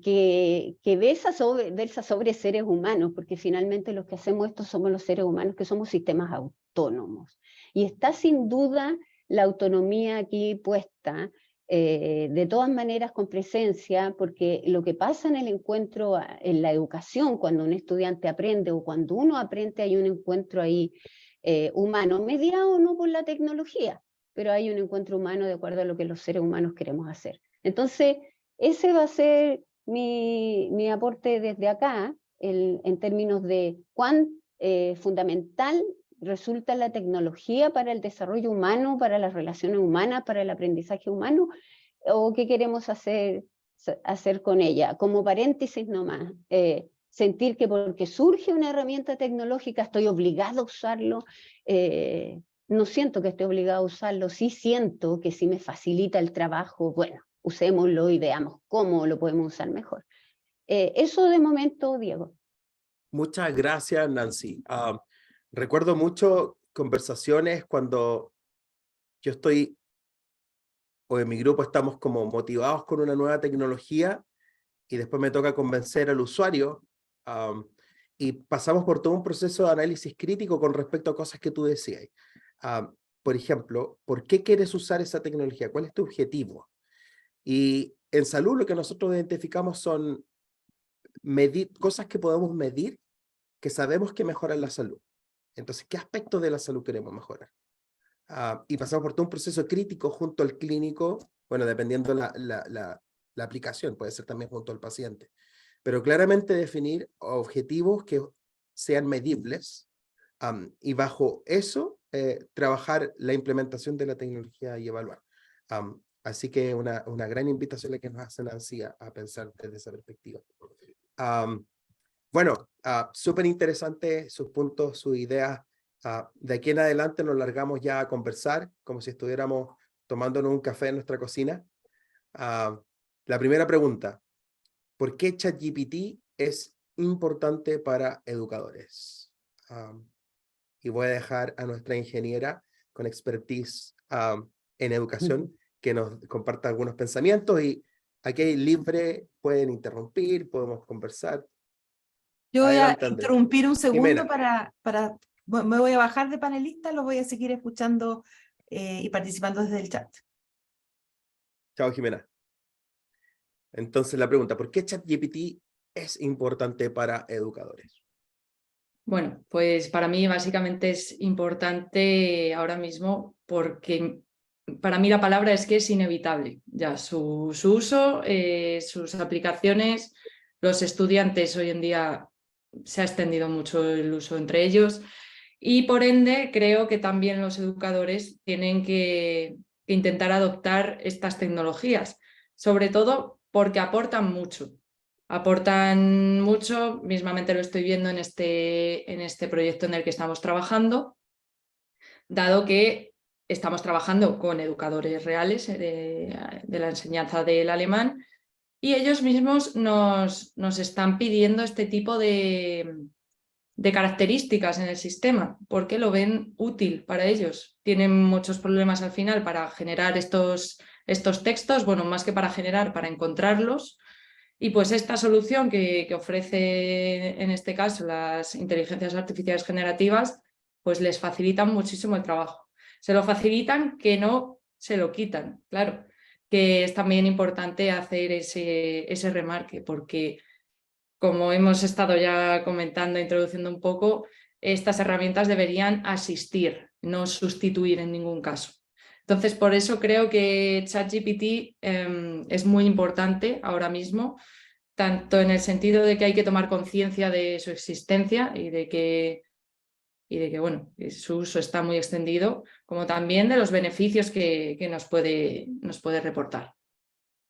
que versa sobre seres humanos, porque finalmente los que hacemos esto somos los seres humanos, que somos sistemas autónomos. Y está sin duda la autonomía aquí puesta, de todas maneras con presencia, porque lo que pasa en el encuentro, en la educación, cuando un estudiante aprende o cuando uno aprende, hay un encuentro ahí humano, mediado no por la tecnología, pero hay un encuentro humano de acuerdo a lo que los seres humanos queremos hacer. Entonces, ese va a ser mi aporte desde acá, en términos de cuán fundamental resulta la tecnología para el desarrollo humano, para las relaciones humanas, para el aprendizaje humano, o qué queremos hacer con ella. Como paréntesis nomás, sentir que porque surge una herramienta tecnológica estoy obligado a usarlo, no siento que esté obligado a usarlo, sí siento que si me facilita el trabajo, bueno, usémoslo y veamos cómo lo podemos usar mejor. Eso de momento, Diego. Muchas gracias, Nancy. Recuerdo mucho conversaciones cuando yo estoy, o en mi grupo estamos como motivados con una nueva tecnología y después me toca convencer al usuario y pasamos por todo un proceso de análisis crítico con respecto a cosas que tú decías. por ejemplo, ¿por qué quieres usar esa tecnología? ¿Cuál es tu objetivo? Y en salud lo que nosotros identificamos son cosas que podemos medir, que sabemos que mejoran la salud. Entonces, ¿qué aspectos de la salud queremos mejorar? Y pasamos por todo un proceso crítico junto al clínico, bueno, dependiendo la aplicación, puede ser también junto al paciente. Pero claramente definir objetivos que sean medibles y bajo eso trabajar la implementación de la tecnología y evaluar. Así que una gran invitación la que nos hace Nancy a pensar desde esa perspectiva. Bueno, súper interesante sus puntos, sus ideas. De aquí en adelante nos largamos ya a conversar, como si estuviéramos tomándonos un café en nuestra cocina. La primera pregunta, ¿por qué ChatGPT es importante para educadores? Y voy a dejar a nuestra ingeniera con expertise en educación que nos comparta algunos pensamientos, y aquí libre, pueden interrumpir, podemos conversar. Yo voy Adelante, a Andrea. interrumpir un segundo Jimena. me voy a bajar de panelista, los voy a seguir escuchando y participando desde el chat. Chao, Jimena. Entonces la pregunta, ¿por qué ChatGPT es importante para educadores? Bueno, pues para mí básicamente es importante ahora mismo porque para mí la palabra es que es inevitable ya su uso, sus aplicaciones. Los estudiantes hoy en día se ha extendido mucho el uso entre ellos y por ende creo que también los educadores tienen que intentar adoptar estas tecnologías, sobre todo porque aportan mucho. Aportan mucho, mismamente lo estoy viendo en este proyecto en el que estamos trabajando, dado que estamos trabajando con educadores reales de la enseñanza del alemán y ellos mismos nos están pidiendo este tipo de características en el sistema porque lo ven útil para ellos. Tienen muchos problemas al final para generar estos textos, bueno, más que para generar, para encontrarlos. Y pues esta solución que ofrece en este caso las inteligencias artificiales generativas, pues les facilitan muchísimo el trabajo. Se lo facilitan que no se lo quitan, claro, que es también importante hacer ese remarque porque como hemos estado ya comentando, introduciendo un poco, estas herramientas deberían asistir, no sustituir en ningún caso. Entonces, por eso creo que ChatGPT es muy importante ahora mismo, tanto en el sentido de que hay que tomar conciencia de su existencia y de que bueno, su uso está muy extendido, como también de los beneficios que nos puede reportar.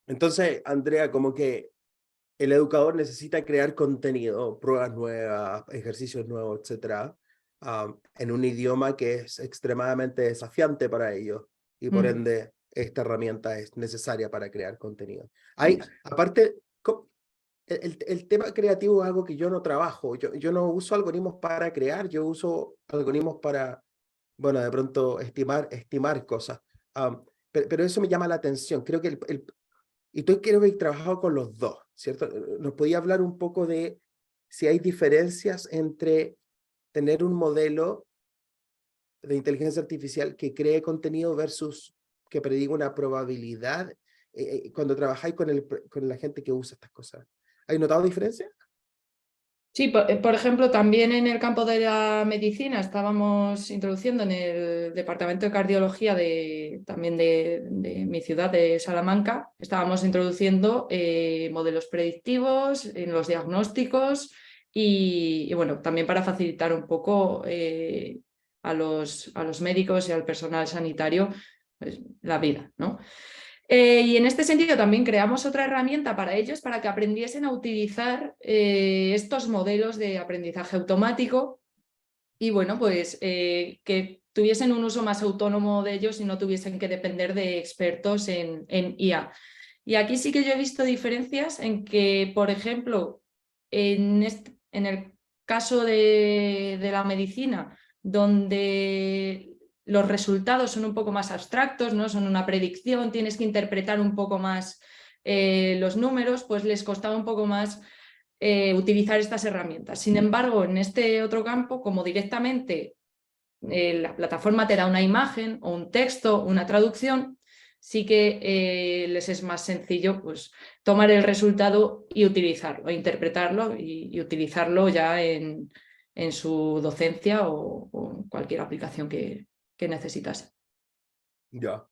Entonces, Andrea, como que el educador necesita crear contenido, pruebas nuevas, ejercicios nuevos, etcétera, en un idioma que es extremadamente desafiante para ellos y por ende esta herramienta es necesaria para crear contenido. Aparte, el tema creativo es algo que yo no trabajo, yo no uso algoritmos para crear, yo uso algoritmos para, bueno, de pronto estimar cosas, pero eso me llama la atención, creo que y tú creo que he trabajado con los dos, ¿cierto? ¿Nos podía hablar un poco de si hay diferencias entre tener un modelo de inteligencia artificial que cree contenido versus que prediga una probabilidad cuando trabajáis con la gente que usa estas cosas? ¿Hay notado diferencia? Sí, por ejemplo, también en el campo de la medicina estábamos introduciendo en el departamento de cardiología también de mi ciudad, de Salamanca, estábamos introduciendo modelos predictivos en los diagnósticos y bueno, también para facilitar un poco a los médicos y al personal sanitario pues, la vida, ¿no? Y en este sentido también creamos otra herramienta para ellos para que aprendiesen a utilizar estos modelos de aprendizaje automático y bueno, pues que tuviesen un uso más autónomo de ellos y no tuviesen que depender de expertos en IA. Y aquí sí que yo he visto diferencias en que, por ejemplo, en el caso de la medicina, donde los resultados son un poco más abstractos, ¿no? Son una predicción, tienes que interpretar un poco más los números, pues les costaba un poco más utilizar estas herramientas. Sin embargo, en este otro campo, como directamente la plataforma te da una imagen o un texto, una traducción, sí que les es más sencillo pues, tomar el resultado y utilizarlo, interpretarlo y utilizarlo ya en su docencia o en cualquier aplicación que necesitase. Ya.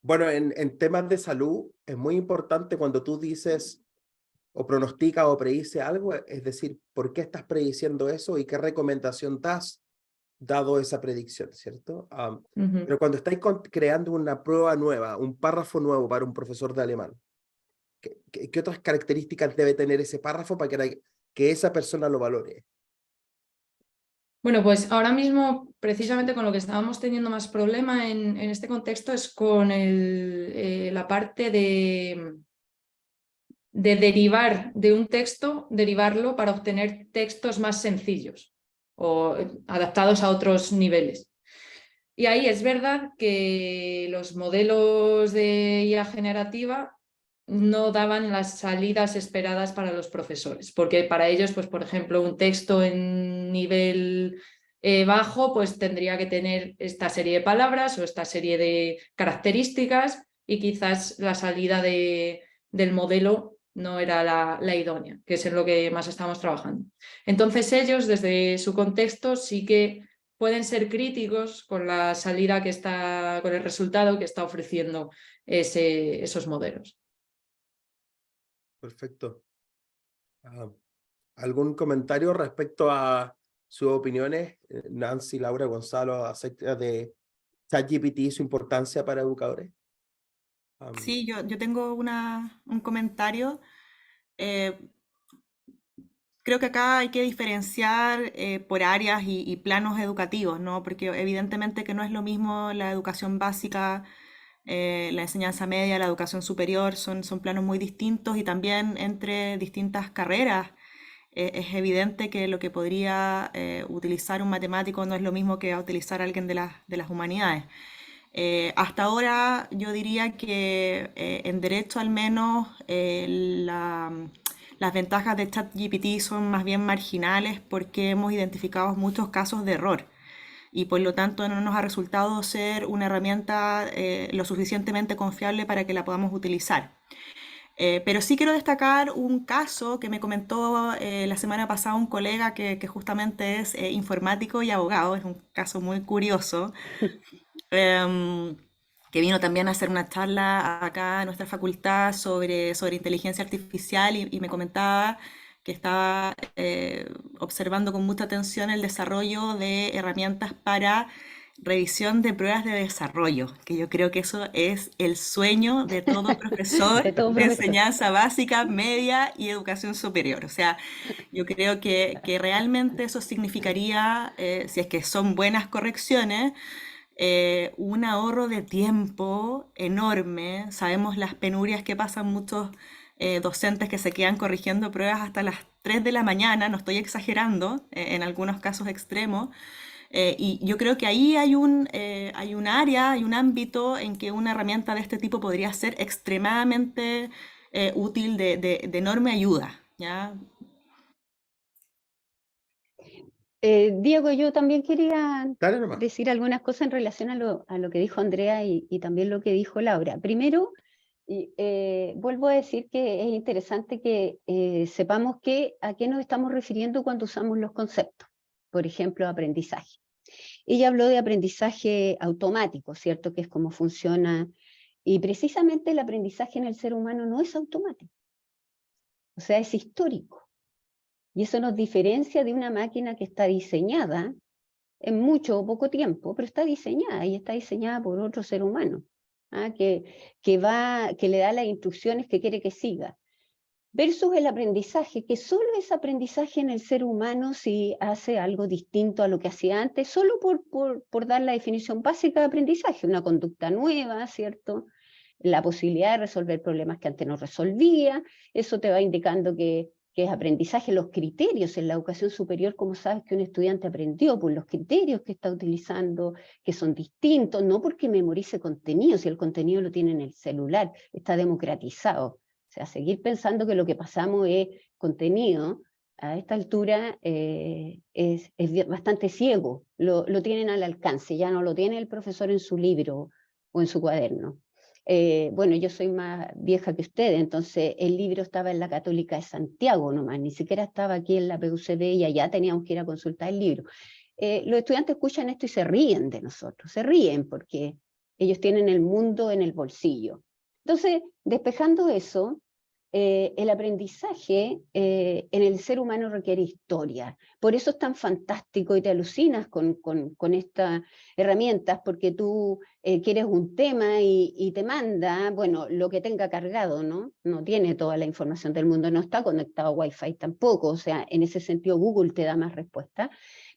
Bueno, en temas de salud es muy importante cuando tú dices o pronosticas o predices algo, es decir, ¿por qué estás prediciendo eso y qué recomendación das dado esa predicción, ¿cierto? Pero cuando estáis creando una prueba nueva, un párrafo nuevo para un profesor de alemán, ¿qué otras características debe tener ese párrafo para que esa persona lo valore? Bueno, pues ahora mismo, precisamente con lo que estábamos teniendo más problema en este contexto es con la parte de derivar de un texto, derivarlo para obtener textos más sencillos o adaptados a otros niveles. Y ahí es verdad que los modelos de IA generativa no daban las salidas esperadas para los profesores, porque para ellos, pues, por ejemplo, un texto en nivel bajo, pues tendría que tener esta serie de palabras o esta serie de características y quizás la salida del modelo no era la idónea, que es en lo que más estamos trabajando. Entonces ellos, desde su contexto, sí que pueden ser críticos con la salida que está, con el resultado que está ofreciendo esos modelos. Perfecto. ¿Algún comentario respecto a sus opiniones, Nancy, Laura, Gonzalo, acerca de ChatGPT y su importancia para educadores? Sí, yo tengo un comentario. Creo que acá hay que diferenciar por áreas y planos educativos, ¿no? Porque evidentemente que no es lo mismo la educación básica, la enseñanza media, la educación superior, son planos muy distintos y también entre distintas carreras. Es evidente que lo que podría utilizar un matemático no es lo mismo que utilizar alguien de las humanidades. Hasta ahora yo diría que en derecho al menos las ventajas de ChatGPT son más bien marginales porque hemos identificado muchos casos de error y por lo tanto no nos ha resultado ser una herramienta lo suficientemente confiable para que la podamos utilizar. Pero sí quiero destacar un caso que me comentó la semana pasada un colega que justamente es informático y abogado, es un caso muy curioso. Que vino también a hacer una charla acá en nuestra facultad sobre inteligencia artificial y me comentaba que estaba observando con mucha atención el desarrollo de herramientas para revisión de pruebas de desarrollo, que yo creo que eso es el sueño de todo profesor De todo de profesor. enseñanza básica, media y educación superior. O sea, yo creo que realmente eso significaría, si es que son buenas correcciones, un ahorro de tiempo enorme. Sabemos las penurias que pasan muchos docentes que se quedan corrigiendo pruebas hasta las 3 de la mañana, no estoy exagerando, en algunos casos extremos. Y yo creo que ahí hay un área, hay un ámbito en que una herramienta de este tipo podría ser extremadamente útil, de enorme ayuda, ¿ya? Diego, yo también quería Dale nomás. decir algunas cosas en relación a lo que dijo Andrea y también lo que dijo Laura. Primero, vuelvo a decir que es interesante que sepamos a qué nos estamos refiriendo cuando usamos los conceptos. Por ejemplo, aprendizaje. Ella habló de aprendizaje automático, ¿cierto? Que es cómo funciona. Y precisamente el aprendizaje en el ser humano no es automático. O sea, es histórico. Y eso nos diferencia de una máquina que está diseñada en mucho o poco tiempo, pero está diseñada y está diseñada por otro ser humano, que le da las instrucciones que quiere que siga. Versus el aprendizaje, que solo es aprendizaje en el ser humano si hace algo distinto a lo que hacía antes, solo por dar la definición básica de aprendizaje, una conducta nueva, ¿cierto? La posibilidad de resolver problemas que antes no resolvía, eso te va indicando que es aprendizaje. Los criterios en la educación superior, como sabes que un estudiante aprendió, por los criterios que está utilizando, que son distintos, no porque memorice contenido, si el contenido lo tiene en el celular, está democratizado. O sea, seguir pensando que lo que pasamos es contenido, a esta altura es bastante ciego, lo tienen al alcance, ya no lo tiene el profesor en su libro o en su cuaderno. Bueno, yo soy más vieja que ustedes, entonces el libro estaba en la Católica de Santiago nomás, ni siquiera estaba aquí en la PUCD y allá teníamos que ir a consultar el libro. Los estudiantes escuchan esto y se ríen de nosotros, se ríen porque ellos tienen el mundo en el bolsillo. Entonces, despejando eso, el aprendizaje en el ser humano requiere historia. Por eso es tan fantástico y te alucinas con estas herramientas, porque tú quieres un tema y te manda, bueno, lo que tenga cargado, ¿no? No tiene toda la información del mundo, no está conectado a Wi-Fi tampoco, o sea, en ese sentido Google te da más respuesta,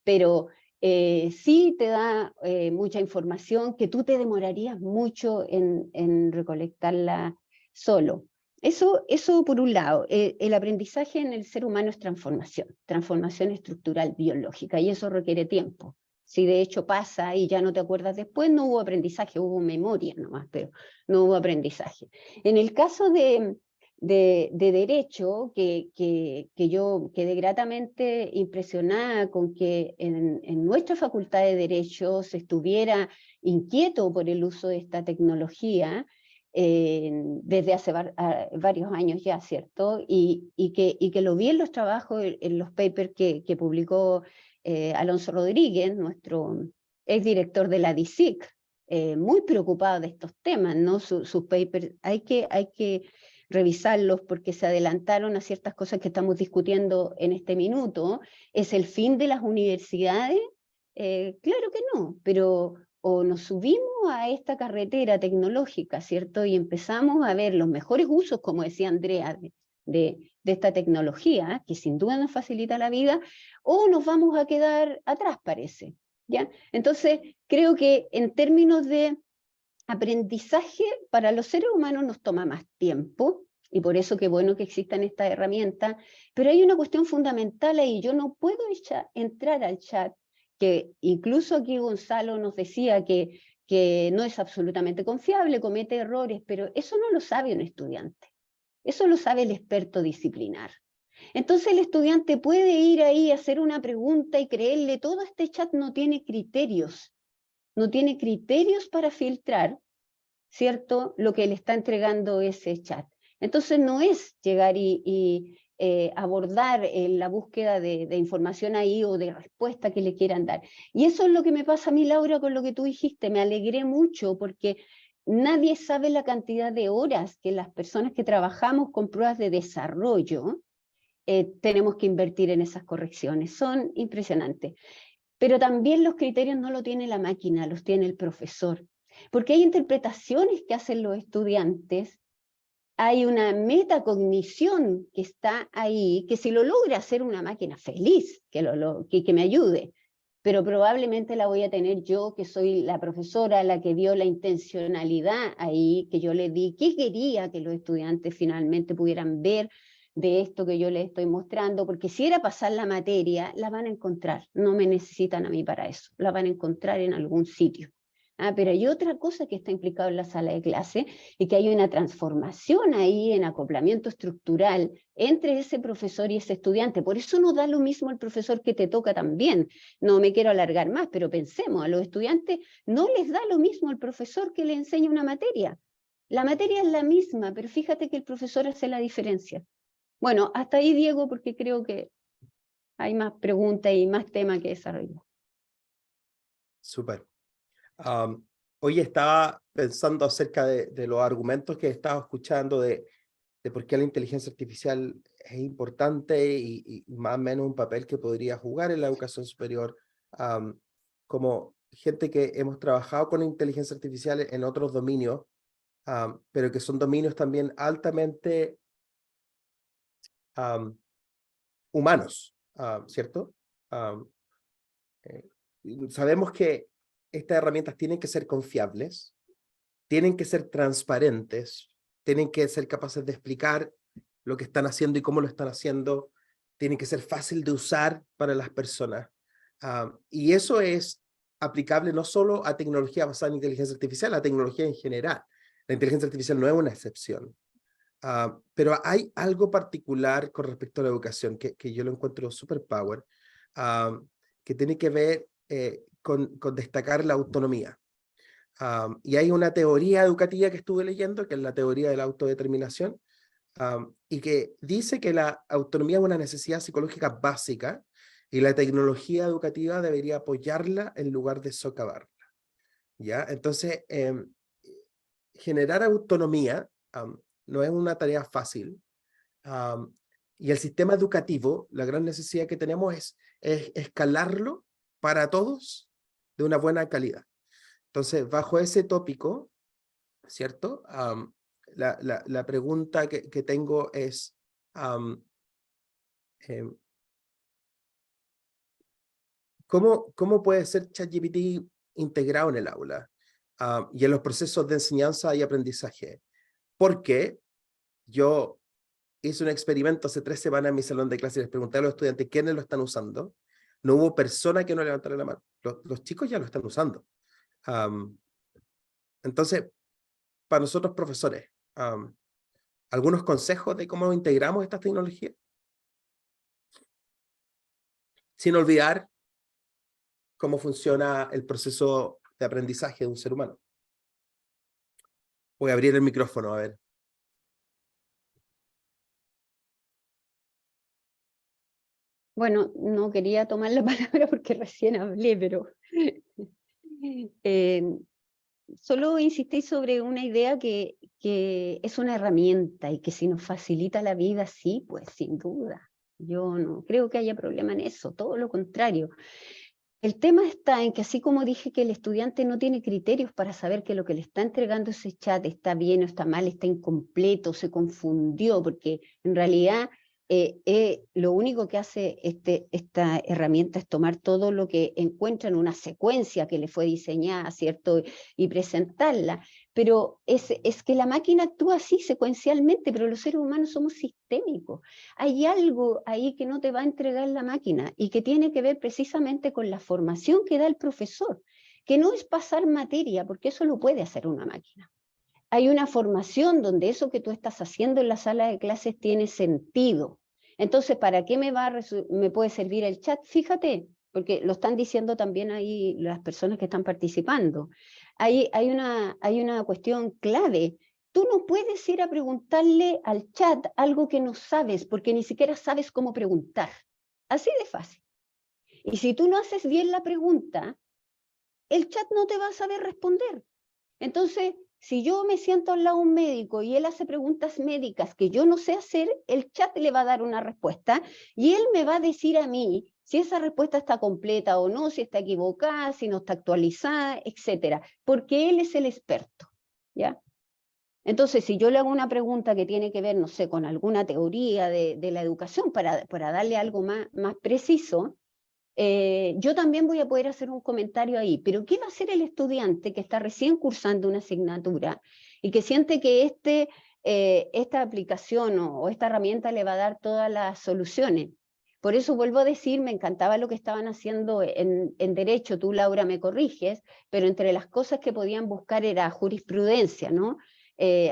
pero sí te da mucha información que tú te demorarías mucho en recolectarla solo. Eso por un lado, el aprendizaje en el ser humano es transformación estructural biológica, y eso requiere tiempo. Si de hecho pasa y ya no te acuerdas después, no hubo aprendizaje, hubo memoria nomás, pero no hubo aprendizaje. En el caso de derecho, que yo quedé gratamente impresionada con que en nuestra facultad de Derecho se estuviera inquieto por el uso de esta tecnología, desde hace varios años ya, ¿cierto? Y que lo vi en los trabajos, en los papers que publicó Alonso Rodríguez, nuestro exdirector de la DICIC, muy preocupado de estos temas, ¿no? Sus papers hay que revisarlos porque se adelantaron a ciertas cosas que estamos discutiendo en este minuto. ¿Es el fin de las universidades? Claro que no, pero o nos subimos a esta carretera tecnológica, ¿cierto? Y empezamos a ver los mejores usos, como decía Andrea, de esta tecnología, que sin duda nos facilita la vida, o nos vamos a quedar atrás, parece, ¿ya? Entonces, creo que en términos de aprendizaje, para los seres humanos nos toma más tiempo, y por eso qué bueno que existan estas herramientas, pero hay una cuestión fundamental ahí. Yo no puedo entrar al chat, que incluso aquí Gonzalo nos decía que no es absolutamente confiable, comete errores, pero eso no lo sabe un estudiante, eso lo sabe el experto disciplinar. Entonces el estudiante puede ir ahí a hacer una pregunta y creerle, todo este chat no tiene criterios para filtrar, ¿cierto?, lo que le está entregando ese chat. Entonces no es llegar y abordar la búsqueda de información ahí o de respuesta que le quieran dar. Y eso es lo que me pasa a mí, Laura, con lo que tú dijiste. Me alegré mucho porque nadie sabe la cantidad de horas que las personas que trabajamos con pruebas de desarrollo tenemos que invertir en esas correcciones. Son impresionantes. Pero también los criterios no los tiene la máquina, los tiene el profesor. Porque hay interpretaciones que hacen los estudiantes, hay una metacognición que está ahí, que si lo logra hacer una máquina feliz, que me ayude, pero probablemente la voy a tener yo, que soy la profesora, la que dio la intencionalidad ahí, que yo le di, que quería que los estudiantes finalmente pudieran ver de esto que yo les estoy mostrando, porque si era pasar la materia, la van a encontrar, no me necesitan a mí para eso, la van a encontrar en algún sitio. Pero hay otra cosa que está implicada en la sala de clase, y que hay una transformación ahí en acoplamiento estructural entre ese profesor y ese estudiante. Por eso no da lo mismo el profesor que te toca también. No me quiero alargar más, pero pensemos, a los estudiantes no les da lo mismo el profesor que le enseña una materia. La materia es la misma, pero fíjate que el profesor hace la diferencia. Bueno, hasta ahí, Diego, porque creo que hay más preguntas y más temas que desarrollar. Súper. Hoy estaba pensando acerca de los argumentos que estaba escuchando de por qué la inteligencia artificial es importante y más o menos un papel que podría jugar en la educación superior. Como gente que hemos trabajado con inteligencia artificial en otros dominios, pero que son dominios también altamente humanos, ¿cierto? Sabemos que estas herramientas tienen que ser confiables, tienen que ser transparentes, tienen que ser capaces de explicar lo que están haciendo y cómo lo están haciendo, tienen que ser fácil de usar para las personas. Y eso es aplicable no solo a tecnología basada en inteligencia artificial, a tecnología en general. La inteligencia artificial no es una excepción. Pero hay algo particular con respecto a la educación que yo lo encuentro superpower, que tiene que ver con destacar la autonomía. Y hay una teoría educativa que estuve leyendo, que es la teoría de la autodeterminación, y que dice que la autonomía es una necesidad psicológica básica y la tecnología educativa debería apoyarla en lugar de socavarla. ¿Ya? Entonces, generar autonomía no es una tarea fácil, y el sistema educativo, la gran necesidad que tenemos es escalarlo para todos de una buena calidad. Entonces, bajo ese tópico, ¿cierto? La pregunta que tengo es, ¿cómo puede ser ChatGPT integrado en el aula y en los procesos de enseñanza y aprendizaje? Porque yo hice un experimento hace 3 semanas en mi salón de clase y les pregunté a los estudiantes quiénes lo están usando. No hubo persona que no levantara la mano. Los chicos ya lo están usando. Entonces, para nosotros profesores, ¿algunos consejos de cómo integramos estas tecnologías? Sin olvidar cómo funciona el proceso de aprendizaje de un ser humano. Voy a abrir el micrófono, a ver. Bueno, no quería tomar la palabra porque recién hablé, pero solo insistí sobre una idea que es una herramienta y que si nos facilita la vida, sí, pues sin duda. Yo no creo que haya problema en eso, todo lo contrario. El tema está en que así como dije que el estudiante no tiene criterios para saber que lo que le está entregando ese chat está bien o está mal, está incompleto, se confundió, porque en realidad lo único que hace esta herramienta es tomar todo lo que encuentra en una secuencia que le fue diseñada, ¿cierto? Y presentarla. Pero es que la máquina actúa así secuencialmente, pero los seres humanos somos sistémicos. Hay algo ahí que no te va a entregar la máquina y que tiene que ver precisamente con la formación que da el profesor, que no es pasar materia, porque eso lo puede hacer una máquina. Hay una formación donde eso que tú estás haciendo en la sala de clases tiene sentido. Entonces, ¿para qué me puede servir el chat? Fíjate, porque lo están diciendo también ahí las personas que están participando. Hay una cuestión clave. Tú no puedes ir a preguntarle al chat algo que no sabes, porque ni siquiera sabes cómo preguntar. Así de fácil. Y si tú no haces bien la pregunta, el chat no te va a saber responder. Entonces, si yo me siento al lado de un médico y él hace preguntas médicas que yo no sé hacer, el chat le va a dar una respuesta y él me va a decir a mí si esa respuesta está completa o no, si está equivocada, si no está actualizada, etcétera, porque él es el experto, ¿ya? Entonces, si yo le hago una pregunta que tiene que ver, no sé, con alguna teoría de la educación para darle algo más preciso, yo también voy a poder hacer un comentario ahí, pero ¿qué va a hacer el estudiante que está recién cursando una asignatura y que siente que esta aplicación o esta herramienta le va a dar todas las soluciones? Por eso vuelvo a decir, me encantaba lo que estaban haciendo en Derecho, tú Laura me corriges, pero entre las cosas que podían buscar era jurisprudencia, ¿no?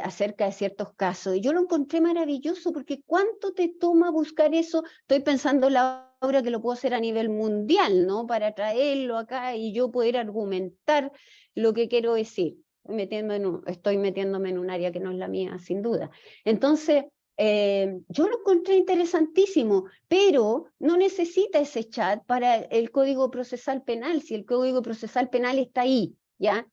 Acerca de ciertos casos, y yo lo encontré maravilloso, porque ¿cuánto te toma buscar eso? Estoy pensando, Laura, que lo puedo hacer a nivel mundial, ¿no? Para traerlo acá y yo poder argumentar lo que quiero decir. Estoy metiéndome en un área que no es la mía, sin duda. Entonces, yo lo encontré interesantísimo, pero no necesita ese chat para el Código Procesal Penal, si el Código Procesal Penal está ahí, ¿ya?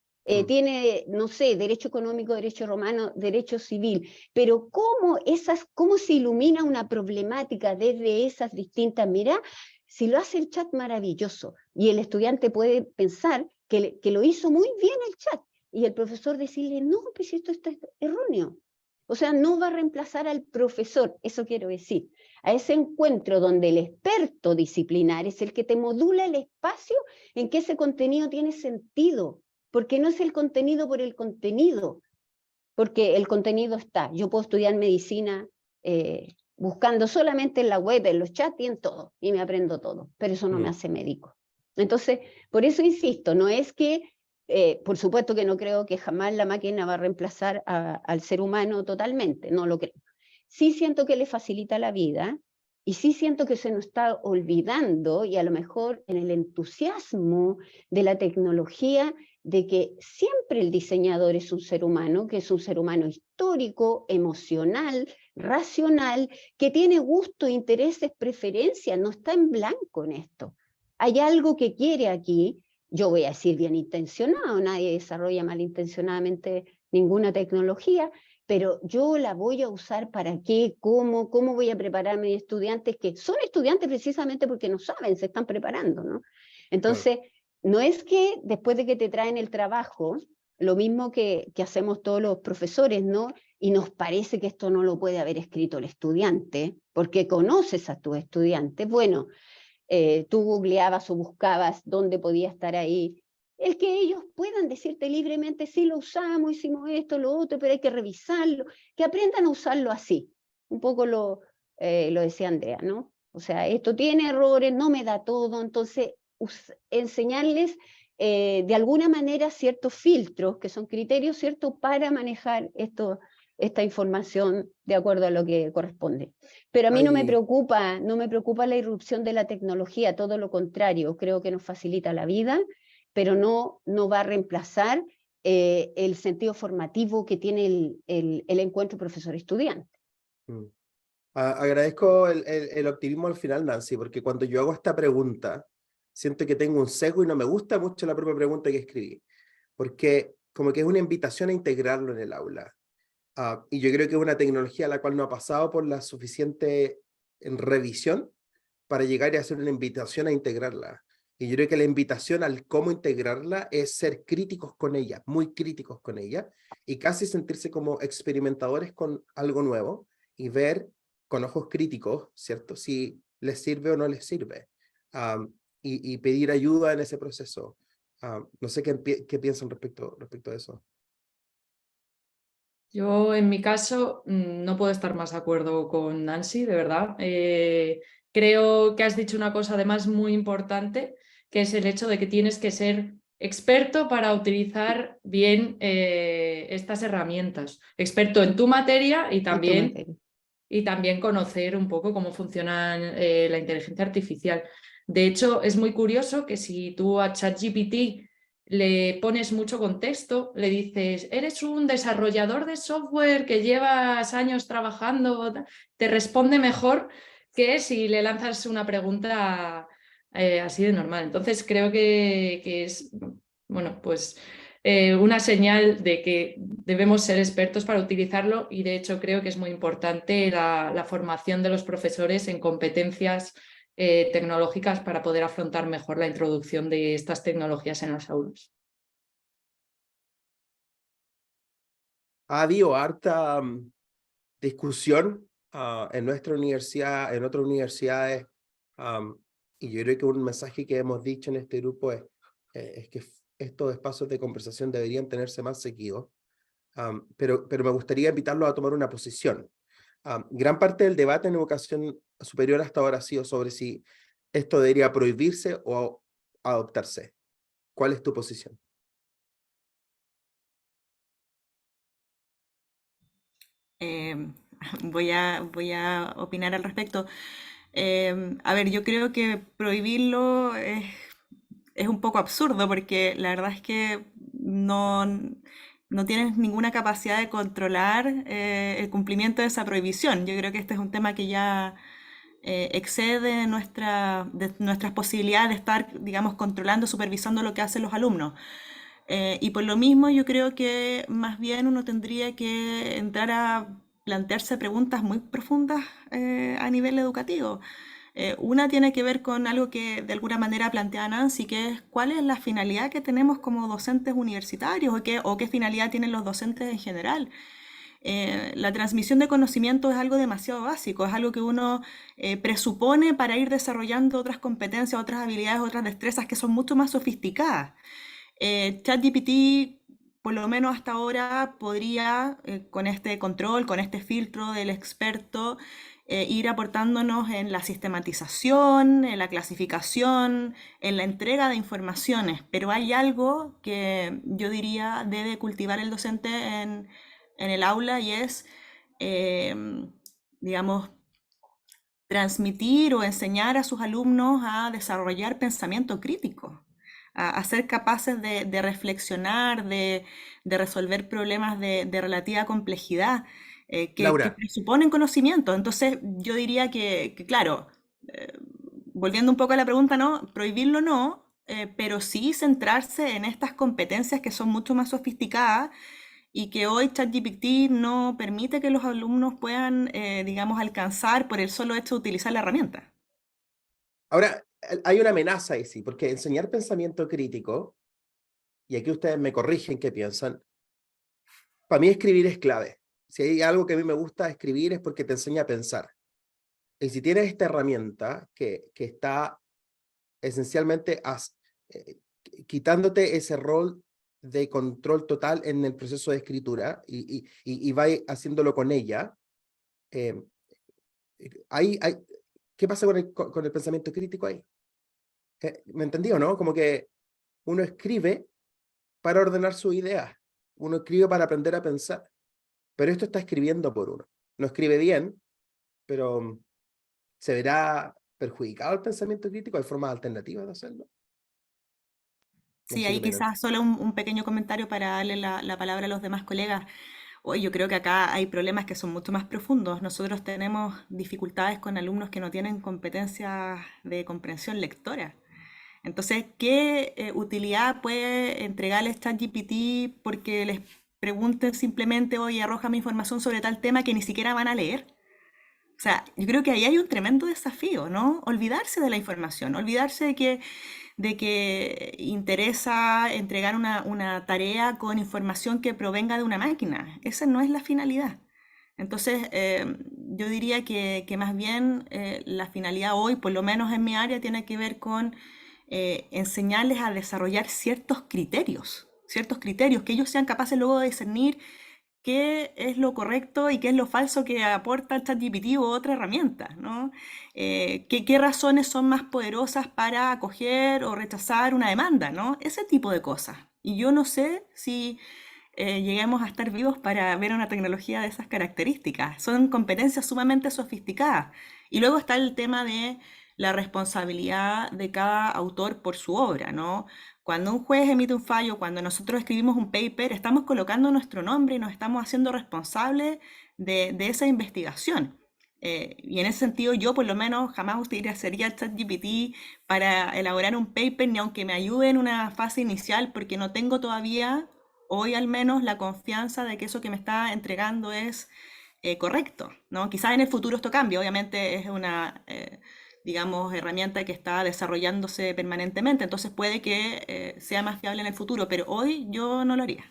Tiene, no sé, derecho económico, derecho romano, derecho civil, pero ¿cómo se ilumina una problemática desde esas distintas miradas? Si lo hace el chat, maravilloso, y el estudiante puede pensar que lo hizo muy bien el chat, y el profesor decirle, no, pues esto está erróneo. O sea, no va a reemplazar al profesor, eso quiero decir, a ese encuentro donde el experto disciplinar es el que te modula el espacio en que ese contenido tiene sentido, porque no es el contenido por el contenido, porque el contenido está. Yo puedo estudiar medicina buscando solamente en la web, en los chats y en todo, y me aprendo todo, pero eso no me hace médico. Entonces, por eso insisto, no es que, por supuesto que no creo que jamás la máquina va a reemplazar al ser humano totalmente, no lo creo, sí siento que le facilita la vida, y sí siento que se nos está olvidando, y a lo mejor en el entusiasmo de la tecnología, de que siempre el diseñador es un ser humano, que es un ser humano histórico, emocional, racional, que tiene gusto, intereses, preferencias, no está en blanco en esto. Hay algo que quiere aquí, yo voy a decir bien intencionado, nadie desarrolla malintencionadamente ninguna tecnología, pero yo la voy a usar para qué, cómo voy a preparar a mis estudiantes, que son estudiantes precisamente porque no saben, se están preparando, ¿no? Entonces, no es que después de que te traen el trabajo, lo mismo que hacemos todos los profesores, ¿no? Y nos parece que esto no lo puede haber escrito el estudiante, porque conoces a tus estudiantes. Bueno, tú googleabas o buscabas dónde podía estar ahí. El que ellos puedan decirte libremente, sí, lo usamos, hicimos esto, lo otro, pero hay que revisarlo, que aprendan a usarlo así. Un poco lo decía Andrea, ¿no? O sea, esto tiene errores, no me da todo, entonces enseñarles de alguna manera ciertos filtros, que son criterios, ¿cierto?, para manejar esta información de acuerdo a lo que corresponde. Pero a mí no me preocupa la irrupción de la tecnología, todo lo contrario, creo que nos facilita la vida, pero no va a reemplazar el sentido formativo que tiene el encuentro profesor-estudiante. Agradezco el optimismo al final, Nancy, porque cuando yo hago esta pregunta, siento que tengo un sesgo y no me gusta mucho la propia pregunta que escribí, porque como que es una invitación a integrarlo en el aula. Y yo creo que es una tecnología a la cual no ha pasado por la suficiente revisión para llegar y hacer una invitación a integrarla. Y yo creo que la invitación al cómo integrarla es ser críticos con ella, muy críticos con ella, y casi sentirse como experimentadores con algo nuevo y ver con ojos críticos, ¿cierto?, si les sirve o no les sirve. Y pedir ayuda en ese proceso. No sé qué piensan respecto a eso. Yo, en mi caso, no puedo estar más de acuerdo con Nancy, de verdad. Creo que has dicho una cosa además muy importante, que es el hecho de que tienes que ser experto para utilizar bien estas herramientas. Experto en tu materia y también conocer un poco cómo funciona la inteligencia artificial. De hecho, es muy curioso que si tú a ChatGPT le pones mucho contexto, le dices, eres un desarrollador de software que llevas años trabajando, te responde mejor que si le lanzas una pregunta así de normal. Entonces creo que es, bueno, pues una señal de que debemos ser expertos para utilizarlo, y de hecho creo que es muy importante la formación de los profesores en competencias tecnológicas para poder afrontar mejor la introducción de estas tecnologías en las aulas. Ha habido harta discusión en nuestra universidad, en otras universidades, y yo creo que un mensaje que hemos dicho en este grupo es que estos espacios de conversación deberían tenerse más seguidos, pero me gustaría invitarlos a tomar una posición. Gran parte del debate en educación superior hasta ahora ha sido sobre si esto debería prohibirse o adoptarse. ¿Cuál es tu posición? Voy a opinar al respecto. A ver, yo creo que prohibirlo es un poco absurdo, porque la verdad es que no tienes ninguna capacidad de controlar el cumplimiento de esa prohibición. Yo creo que este es un tema que ya excede de nuestras posibilidades de estar, digamos, controlando, supervisando lo que hacen los alumnos. Y por lo mismo yo creo que más bien uno tendría que entrar a plantearse preguntas muy profundas a nivel educativo. Una tiene que ver con algo que de alguna manera plantea Nancy, que es cuál es la finalidad que tenemos como docentes universitarios, o qué finalidad tienen los docentes en general. La transmisión de conocimiento es algo demasiado básico, es algo que uno presupone para ir desarrollando otras competencias, otras habilidades, otras destrezas que son mucho más sofisticadas. ChatGPT, por lo menos hasta ahora, podría, con este control, con este filtro del experto, ir aportándonos en la sistematización, en la clasificación, en la entrega de informaciones, pero hay algo que yo diría debe cultivar el docente en el aula, y es digamos, transmitir o enseñar a sus alumnos a desarrollar pensamiento crítico, a ser capaces de reflexionar, de resolver problemas de relativa complejidad, que Laura, presuponen conocimiento. Entonces, yo diría que claro, eh, volviendo un poco a la pregunta, no, prohibirlo no, pero sí centrarse en estas competencias que son mucho más sofisticadas y que hoy ChatGPT no permite que los alumnos puedan, digamos, alcanzar por el solo hecho de utilizar la herramienta. ahora hay una amenaza ahí, sí, porque enseñar pensamiento crítico, y aquí ustedes me corrigen qué piensan, para mí escribir es clave. Si hay algo que a mí me gusta escribir es porque te enseña a pensar. Y si tienes esta herramienta que está esencialmente eh, quitándote ese rol de control total en el proceso de escritura y va haciéndolo con ella, eh, hay, ¿qué pasa con el pensamiento crítico ahí? ¿Me entendí o no? Como que uno escribe para ordenar sus ideas, uno escribe para aprender a pensar, pero esto está escribiendo por uno. No escribe bien, pero ¿se verá perjudicado el pensamiento crítico? ¿Hay formas alternativas de hacerlo? No Sí, sé qué ahí opinan. quizás solo un pequeño comentario para darle la palabra a los demás colegas. Hoy yo creo que acá hay problemas que son mucho más profundos. Nosotros tenemos dificultades con alumnos que no tienen competencias de comprensión lectora. Entonces, ¿qué utilidad puede entregarles ChatGPT porque les pregunten simplemente, oye, arrójame información sobre tal tema que ni siquiera van a leer? O sea, yo creo que ahí hay un tremendo desafío, ¿no? Olvidarse de la información, olvidarse de que interesa entregar una tarea con información que provenga de una máquina. Esa no es la finalidad. Entonces, yo diría que más bien la finalidad hoy, por lo menos en mi área, tiene que ver con enseñarles a desarrollar ciertos criterios, que ellos sean capaces luego de discernir qué es lo correcto y qué es lo falso que aporta el ChatGPT u otra herramienta, ¿no? ¿Qué razones son más poderosas para acoger o rechazar una demanda, ¿no? Ese tipo de cosas. Y yo no sé si lleguemos a estar vivos para ver una tecnología de esas características. Son competencias sumamente sofisticadas. Y luego está el tema de la responsabilidad de cada autor por su obra, ¿no? Cuando un juez emite un fallo, cuando nosotros escribimos un paper, estamos colocando nuestro nombre y nos estamos haciendo responsables de esa investigación. Y en ese sentido yo por lo menos jamás utilizaría ChatGPT para elaborar un paper, ni aunque me ayude en una fase inicial, porque no tengo todavía, hoy al menos, la confianza de que eso que me está entregando es correcto, ¿no? Quizás en el futuro esto cambie, obviamente es una, digamos, herramienta que está desarrollándose permanentemente, entonces puede que sea más fiable en el futuro, pero hoy yo no lo haría.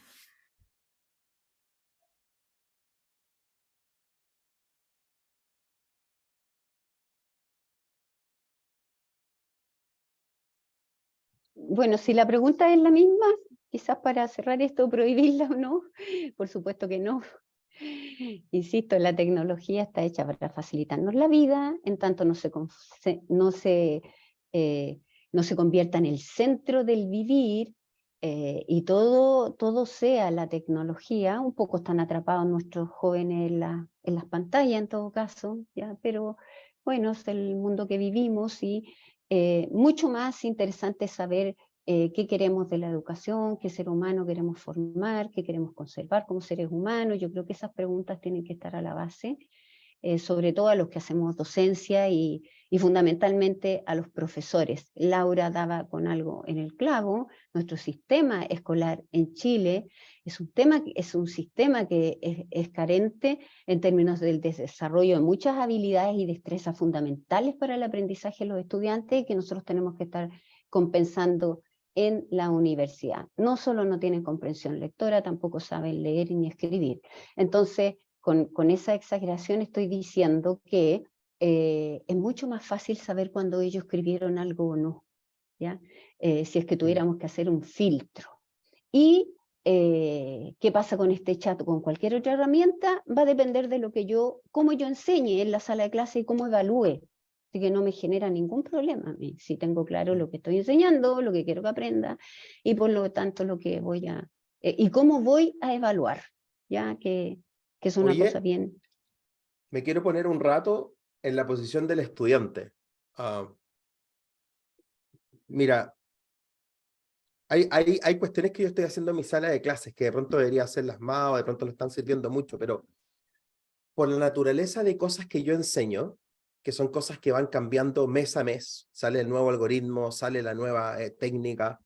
Bueno, si la pregunta es la misma, quizás para cerrar esto, prohibirla o no, por supuesto que no. Insisto, la tecnología está hecha para facilitarnos la vida, en tanto no se convierta en el centro del vivir y todo sea la tecnología. Un poco están atrapados nuestros jóvenes en las pantallas en todo caso, ¿ya? Pero bueno, es el mundo que vivimos y mucho más interesante saber qué queremos de la educación, qué ser humano queremos formar, qué queremos conservar como seres humanos. Yo creo que esas preguntas tienen que estar a la base, sobre todo a los que hacemos docencia y fundamentalmente a los profesores. Laura daba con algo en el clavo. Nuestro sistema escolar en Chile es un sistema que es carente en términos del desarrollo de muchas habilidades y destrezas fundamentales para el aprendizaje de los estudiantes, que nosotros tenemos que estar compensando en la universidad. No solo no tienen comprensión lectora, tampoco saben leer ni escribir. Entonces, con esa exageración estoy diciendo que es mucho más fácil saber cuando ellos escribieron algo o no, ¿ya? Si es que tuviéramos que hacer un filtro. Y qué pasa con este chat o con cualquier otra herramienta va a depender de cómo yo enseñe en la sala de clase y cómo evalúe. Así que no me genera ningún problema a mí, si tengo claro lo que estoy enseñando, lo que quiero que aprenda, y por lo tanto lo que y cómo voy a evaluar, ya que es una cosa Oye, bien. me quiero poner un rato en la posición del estudiante. Mira, hay cuestiones que yo estoy haciendo en mi sala de clases que de pronto debería hacerlas más o de pronto lo están sirviendo mucho, pero por la naturaleza de cosas que yo enseño, que son cosas que van cambiando mes a mes, sale el nuevo algoritmo, sale la nueva técnica,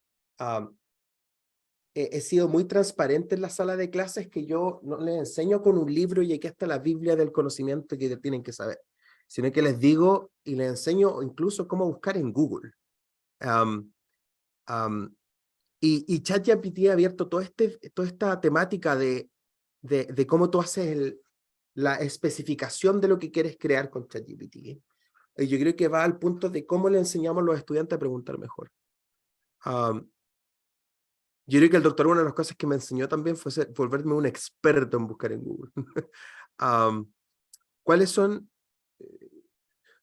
he sido muy transparente en la sala de clases que yo no les enseño con un libro y aquí está la Biblia del conocimiento que tienen que saber, sino que les digo y les enseño incluso cómo buscar en Google. Um, um, y ChatGPT ha abierto toda esta temática de cómo tú haces la especificación de lo que quieres crear con ChatGPT. Y yo creo que va al punto de cómo le enseñamos a los estudiantes a preguntar mejor. Yo creo que el doctor, una de las cosas que me enseñó también fue volverme un experto en buscar en Google. ¿Cuáles son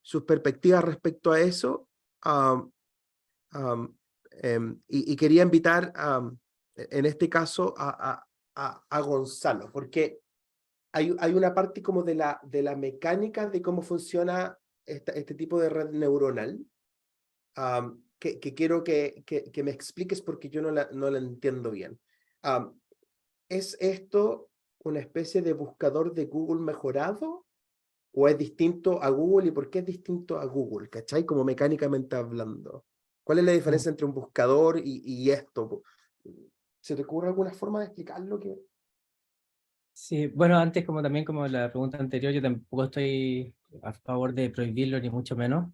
sus perspectivas respecto a eso? Y quería invitar en este caso a Gonzalo, porque hay una parte como de la mecánica de cómo funciona este tipo de red neuronal que quiero que me expliques porque yo no la entiendo bien. ¿Es esto una especie de buscador de Google mejorado o es distinto a Google y por qué es distinto a Google? ¿Cachai? Como mecánicamente hablando. ¿Cuál es la diferencia entre un buscador y esto? ¿Se te ocurre alguna forma de explicarlo? Sí, bueno, antes como también como la pregunta anterior, yo tampoco estoy a favor de prohibirlo, ni mucho menos.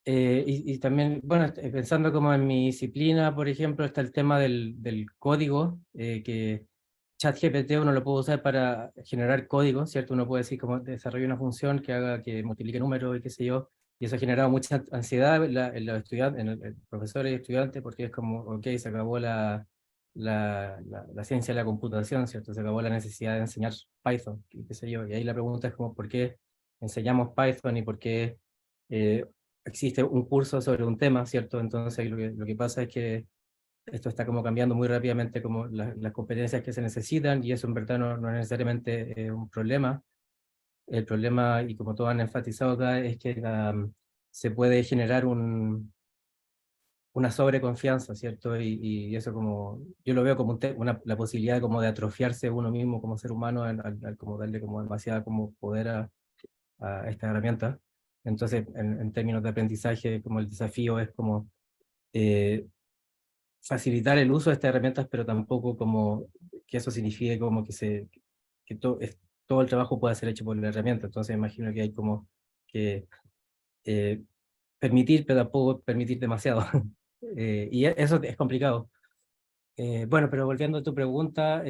Y también, bueno, pensando como en mi disciplina, por ejemplo, está el tema del código, que ChatGPT uno lo puede usar para generar código, ¿cierto? Uno puede decir como desarrolla una función que haga que multiplique números y qué sé yo, y eso ha generado mucha ansiedad en los estudiantes, en profesores y estudiantes, porque es como, ok, se acabó la ciencia de la computación, ¿cierto? Se acabó la necesidad de enseñar Python, y qué sé yo, y ahí la pregunta es como, ¿por qué enseñamos Python y por qué existe un curso sobre un tema, ¿cierto? Entonces lo que pasa es que esto está como cambiando muy rápidamente como las competencias que se necesitan y eso en verdad no es necesariamente un problema. El problema, y como todos han enfatizado acá, es que se puede generar una sobreconfianza, ¿cierto? Y eso como, yo lo veo como la posibilidad como de atrofiarse uno mismo como ser humano al como darle como demasiada como poder a esta herramienta. Entonces, en términos de aprendizaje, como el desafío es como facilitar el uso de estas herramientas, pero tampoco como que eso signifique como que todo el trabajo pueda ser hecho por la herramienta. Entonces, imagino que hay como que eh, permitir, pero tampoco permitir demasiado. Y eso es complicado. Bueno, pero volviendo a tu pregunta,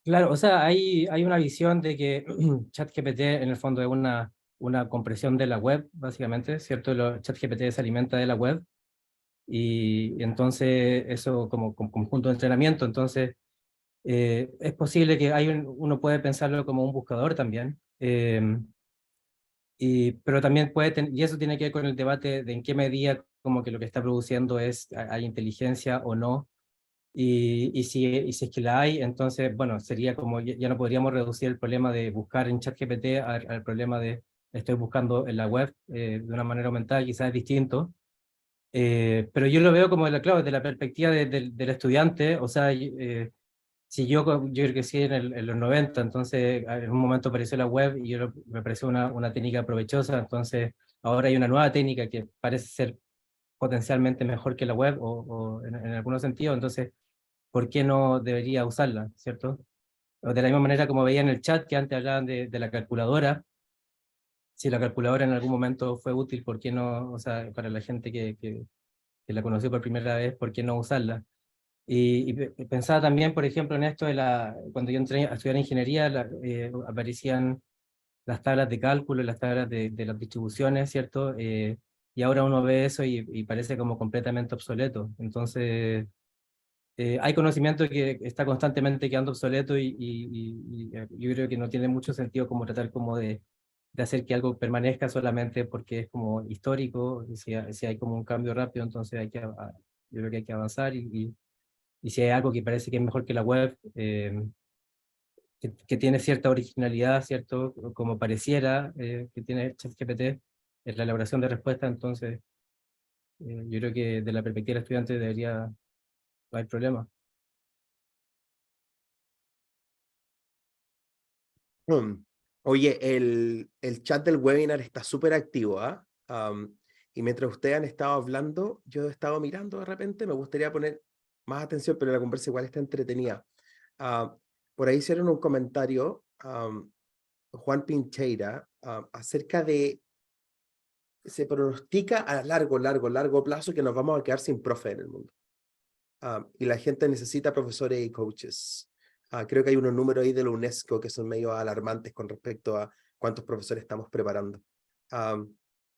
claro, o sea, hay una visión de que ChatGPT en el fondo es una compresión de la web, básicamente, ¿cierto? ChatGPT se alimenta de la web y entonces eso como conjunto de entrenamiento, entonces es posible que uno puede pensarlo como un buscador también, pero también y eso tiene que ver con el debate de en qué medida como que lo que está produciendo hay inteligencia o no. Y si es que la hay, entonces, bueno, sería como, ya no podríamos reducir el problema de buscar en ChatGPT al problema de estoy buscando en la web de una manera aumentada, quizás es distinto. Pero yo lo veo como, claro, desde la perspectiva del estudiante, o sea, si yo creo que sí en los 90, entonces en un momento apareció la web y me pareció una técnica provechosa, entonces ahora hay una nueva técnica que parece ser potencialmente mejor que la web o en algunos sentidos, entonces ¿por qué no debería usarla, cierto? O de la misma manera como veía en el chat que antes hablaban de la calculadora, si la calculadora en algún momento fue útil, ¿por qué no? O sea, para la gente que la conoció por primera vez, ¿por qué no usarla? Y pensaba también, por ejemplo, en esto cuando yo entré a estudiar ingeniería, aparecían las tablas de cálculo, las tablas de las distribuciones, ¿cierto? Y ahora uno ve eso y parece como completamente obsoleto. Entonces, hay conocimiento que está constantemente quedando obsoleto y yo creo que no tiene mucho sentido como tratar como de hacer que algo permanezca solamente porque es como histórico, y si hay como un cambio rápido, entonces yo creo que hay que avanzar y si hay algo que parece que es mejor que la web, que tiene cierta originalidad, ¿cierto? Como pareciera que tiene ChatGPT en la elaboración de respuestas. Entonces yo creo que de la perspectiva del estudiante no hay problema. Oye, el chat del webinar está súper activo, ¿ah? Y mientras ustedes han estado hablando, yo he estado mirando de repente, me gustaría poner más atención, pero la conversa igual está entretenida. Por ahí hicieron un comentario, Juan Pincheira, acerca de, se pronostica a largo plazo que nos vamos a quedar sin profe en el mundo. Y la gente necesita profesores y coaches. Creo que hay unos números ahí de la UNESCO que son medio alarmantes con respecto a cuántos profesores estamos preparando.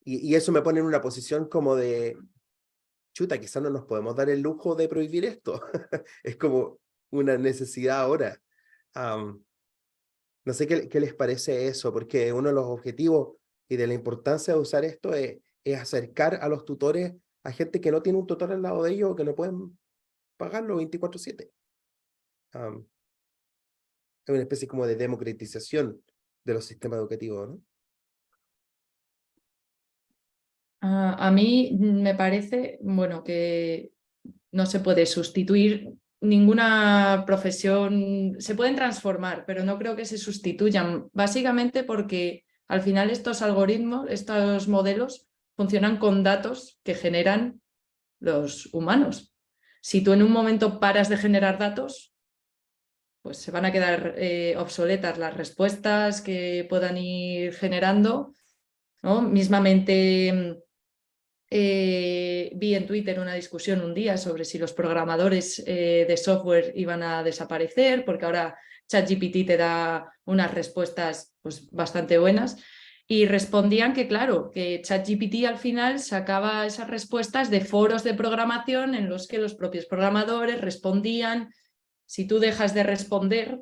Y eso me pone en una posición como de, chuta, quizás no nos podemos dar el lujo de prohibir esto. Es como una necesidad ahora. No sé qué les parece eso, porque uno de los objetivos y de la importancia de usar esto es acercar a los tutores a gente que no tiene un tutor al lado de ellos o que no pueden pagarlo 24/7. Es una especie como de democratización de los sistemas educativos, ¿no? A mí me parece, bueno, que no se puede sustituir ninguna profesión, se pueden transformar, pero no creo que se sustituyan, básicamente porque al final estos algoritmos, estos modelos, funcionan con datos que generan los humanos. Si tú en un momento paras de generar datos, pues se van a quedar obsoletas las respuestas que puedan ir generando, ¿no? Mismamente vi en Twitter una discusión un día sobre si los programadores de software iban a desaparecer, porque ahora ChatGPT te da unas respuestas pues, bastante buenas, y respondían que claro, que ChatGPT al final sacaba esas respuestas de foros de programación en los que los propios programadores respondían. Si tú dejas de responder,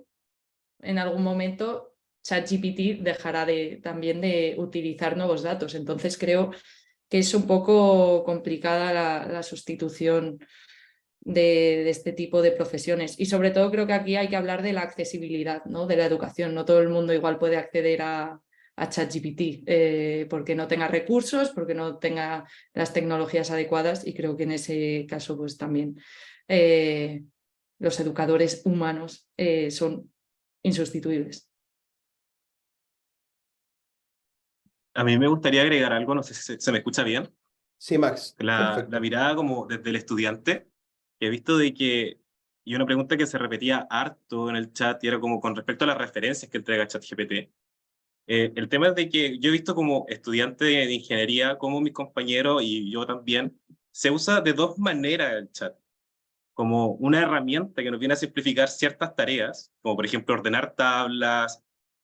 en algún momento ChatGPT dejará también de utilizar nuevos datos. Entonces creo que es un poco complicada la sustitución de este tipo de profesiones. Y sobre todo creo que aquí hay que hablar de la accesibilidad, ¿no? De la educación. No todo el mundo igual puede acceder a ChatGPT porque no tenga recursos, porque no tenga las tecnologías adecuadas, y creo que en ese caso pues también los educadores humanos son insustituibles. A mí me gustaría agregar algo, no sé si se me escucha bien. Sí, Max. La mirada como desde el estudiante, he visto de que, y una pregunta que se repetía harto en el chat, y era como con respecto a las referencias que entrega ChatGPT. El tema es de que yo he visto como estudiante de ingeniería, como mis compañeros y yo también, se usa de dos maneras el chat. Como una herramienta que nos viene a simplificar ciertas tareas, como por ejemplo ordenar tablas,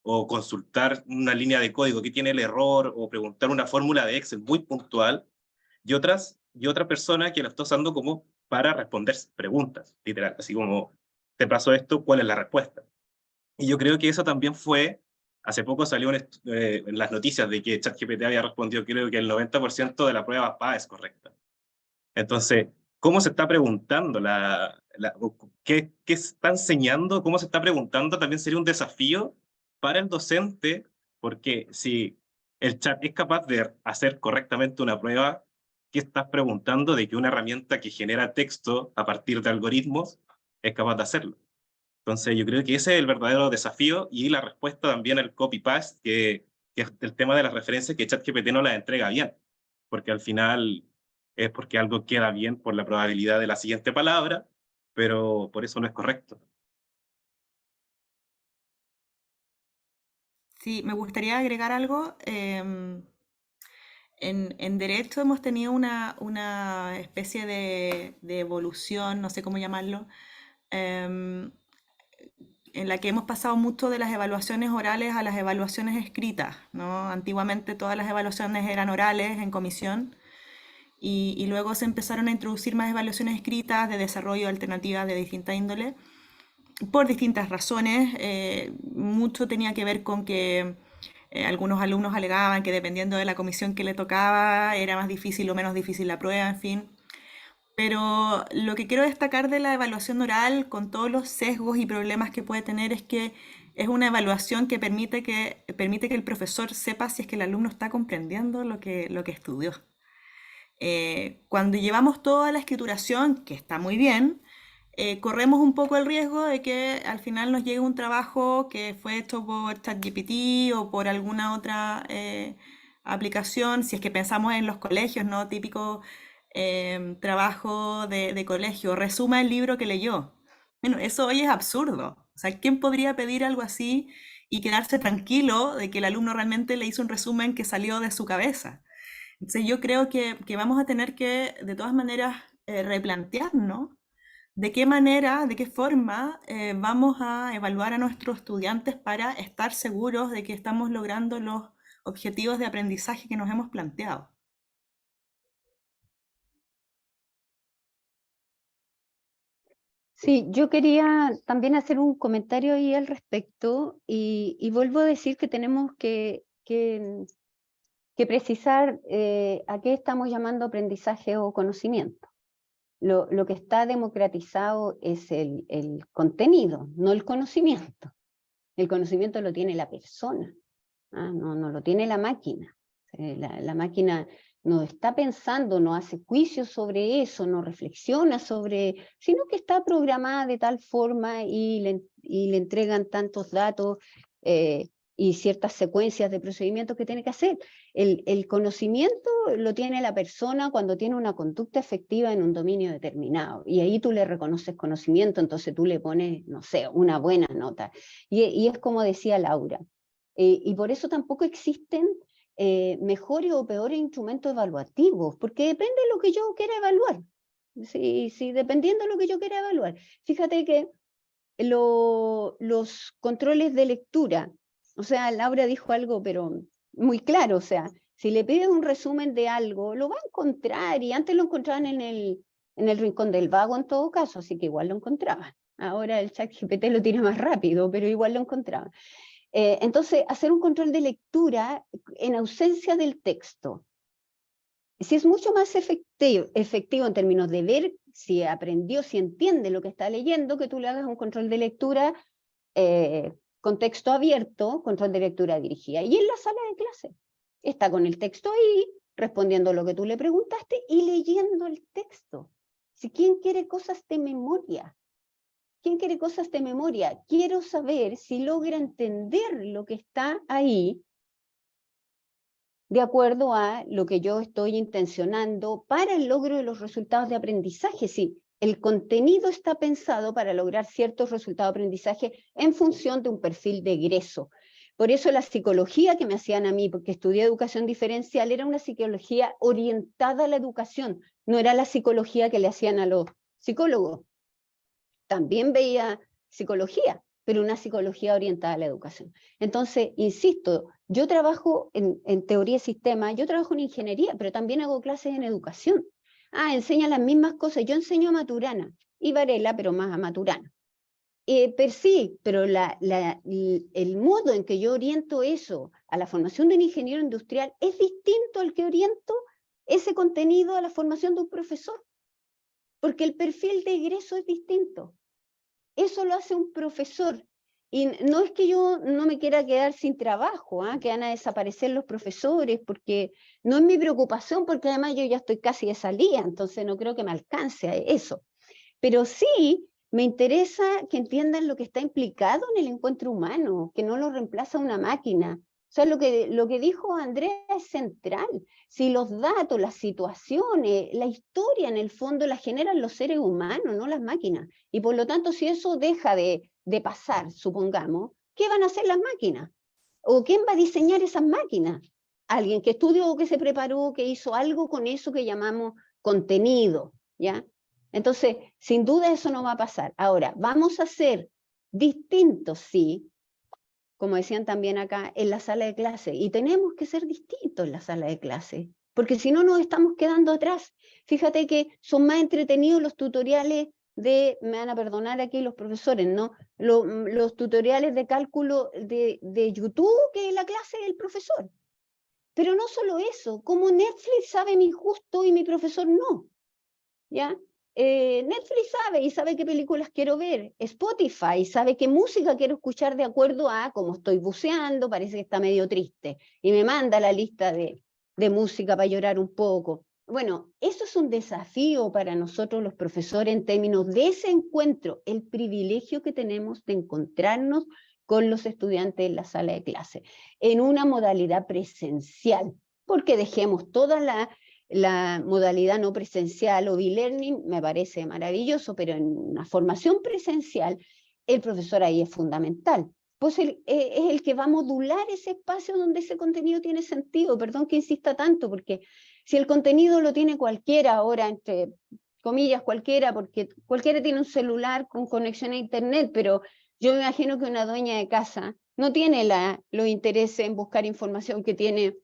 o consultar una línea de código que tiene el error, o preguntar una fórmula de Excel muy puntual, y otra persona que lo está usando como para responder preguntas, literal, así como, te pasó esto, ¿cuál es la respuesta? Y yo creo que eso también fue, hace poco salió en las noticias de que ChatGPT había respondido, creo que el 90% de la prueba PA es correcta. Entonces, ¿cómo se está preguntando? ¿Qué está enseñando? ¿Cómo se está preguntando? También sería un desafío para el docente, porque si el chat es capaz de hacer correctamente una prueba, ¿qué estás preguntando de que una herramienta que genera texto a partir de algoritmos es capaz de hacerlo? Entonces yo creo que ese es el verdadero desafío, y la respuesta también al copy-paste, que es el tema de las referencias, que ChatGPT no las entrega bien, porque al final es porque algo queda bien por la probabilidad de la siguiente palabra, pero por eso no es correcto. Sí, me gustaría agregar algo. En derecho hemos tenido una especie de evolución, no sé cómo llamarlo, em, en la que hemos pasado mucho de las evaluaciones orales a las evaluaciones escritas, ¿no? Antiguamente todas las evaluaciones eran orales en comisión, y luego se empezaron a introducir más evaluaciones escritas de desarrollo de alternativas de distinta índole, por distintas razones. Mucho tenía que ver con que algunos alumnos alegaban que dependiendo de la comisión que le tocaba era más difícil o menos difícil la prueba, en fin. Pero lo que quiero destacar de la evaluación oral, con todos los sesgos y problemas que puede tener, es que es una evaluación que permite que el profesor sepa si es que el alumno está comprendiendo lo que estudió. Cuando llevamos toda la escrituración, que está muy bien, corremos un poco el riesgo de que al final nos llegue un trabajo que fue hecho por ChatGPT o por alguna otra aplicación, si es que pensamos en los colegios, ¿no? Típico trabajo de colegio, resuma el libro que leyó. Bueno, eso hoy es absurdo. O sea, ¿quién podría pedir algo así y quedarse tranquilo de que el alumno realmente le hizo un resumen que salió de su cabeza? Entonces yo creo que vamos a tener que, de todas maneras, replantearnos de qué manera, de qué forma vamos a evaluar a nuestros estudiantes para estar seguros de que estamos logrando los objetivos de aprendizaje que nos hemos planteado. Sí, yo quería también hacer un comentario ahí al respecto y vuelvo a decir que tenemos que precisar a qué estamos llamando aprendizaje o conocimiento. Lo que está democratizado es el contenido, no el conocimiento. El conocimiento lo tiene la persona, no lo tiene la máquina. La máquina no está pensando, no hace juicios sobre eso, no reflexiona sobre, sino que está programada de tal forma y le entregan tantos datos y ciertas secuencias de procedimientos que tiene que hacer. El conocimiento lo tiene la persona cuando tiene una conducta efectiva en un dominio determinado, y ahí tú le reconoces conocimiento, entonces tú le pones, no sé, una buena nota. Y es como decía Laura, y por eso tampoco existen mejores o peores instrumentos evaluativos, porque depende de lo que yo quiera evaluar. Sí, dependiendo de lo que yo quiera evaluar. Fíjate que los controles de lectura, o sea, Laura dijo algo, pero muy claro, o sea, si le pides un resumen de algo, lo va a encontrar, y antes lo encontraban en el rincón del vago en todo caso, así que igual lo encontraban. Ahora el ChatGPT lo tiene más rápido, pero igual lo encontraban. Entonces, hacer un control de lectura en ausencia del texto, si es mucho más efectivo en términos de ver si aprendió, si entiende lo que está leyendo, que tú le hagas un control de lectura con texto abierto, control de lectura dirigida. Y en la sala de clase está con el texto ahí, respondiendo lo que tú le preguntaste y leyendo el texto. Si ¿quién quiere cosas de memoria? ¿Quién quiere cosas de memoria? Quiero saber si logra entender lo que está ahí de acuerdo a lo que yo estoy intencionando para el logro de los resultados de aprendizaje. Sí, el contenido está pensado para lograr ciertos resultados de aprendizaje en función de un perfil de egreso. Por eso la psicología que me hacían a mí, porque estudié educación diferencial, era una psicología orientada a la educación, no era la psicología que le hacían a los psicólogos. También veía psicología, pero una psicología orientada a la educación. Entonces, insisto, yo trabajo en teoría de sistemas, yo trabajo en ingeniería, pero también hago clases en educación. Enseñan las mismas cosas. Yo enseño a Maturana y Varela, pero más a Maturana. Pero el modo en que yo oriento eso a la formación de un ingeniero industrial es distinto al que oriento ese contenido a la formación de un profesor, porque el perfil de egreso es distinto. Eso lo hace un profesor. Y no es que yo no me quiera quedar sin trabajo, que van a desaparecer los profesores, porque no es mi preocupación, porque además yo ya estoy casi de salida, entonces no creo que me alcance a eso. Pero sí me interesa que entiendan lo que está implicado en el encuentro humano, que no lo reemplaza una máquina. O sea, lo que dijo Andrea es central. Si los datos, las situaciones, la historia en el fondo la generan los seres humanos, no las máquinas. Y por lo tanto, si eso deja de pasar, supongamos, ¿qué van a hacer las máquinas? ¿O quién va a diseñar esas máquinas? Alguien que estudió, que se preparó, que hizo algo con eso que llamamos contenido, ¿ya? Entonces, sin duda eso no va a pasar. Ahora, vamos a ser distintos, sí, como decían también acá, en la sala de clase. Y tenemos que ser distintos en la sala de clase, porque si no nos estamos quedando atrás. Fíjate que son más entretenidos los tutoriales me van a perdonar aquí los profesores, ¿no? Los tutoriales de cálculo de YouTube que la clase del profesor. Pero no solo eso, como Netflix sabe mi gusto y mi profesor no, ¿ya? Netflix sabe y sabe qué películas quiero ver. Spotify sabe qué música quiero escuchar de acuerdo a cómo estoy buceando, parece que está medio triste. Y me manda la lista de música para llorar un poco. Bueno, eso es un desafío para nosotros los profesores en términos de ese encuentro, el privilegio que tenemos de encontrarnos con los estudiantes en la sala de clase, en una modalidad presencial, porque dejemos toda la modalidad no presencial o e-learning, me parece maravilloso, pero en una formación presencial, el profesor ahí es fundamental. Pues es el que va a modular ese espacio donde ese contenido tiene sentido. Perdón que insista tanto, porque si el contenido lo tiene cualquiera ahora, entre comillas cualquiera, porque cualquiera tiene un celular con conexión a internet, pero yo me imagino que una dueña de casa no tiene los intereses en buscar información que tiene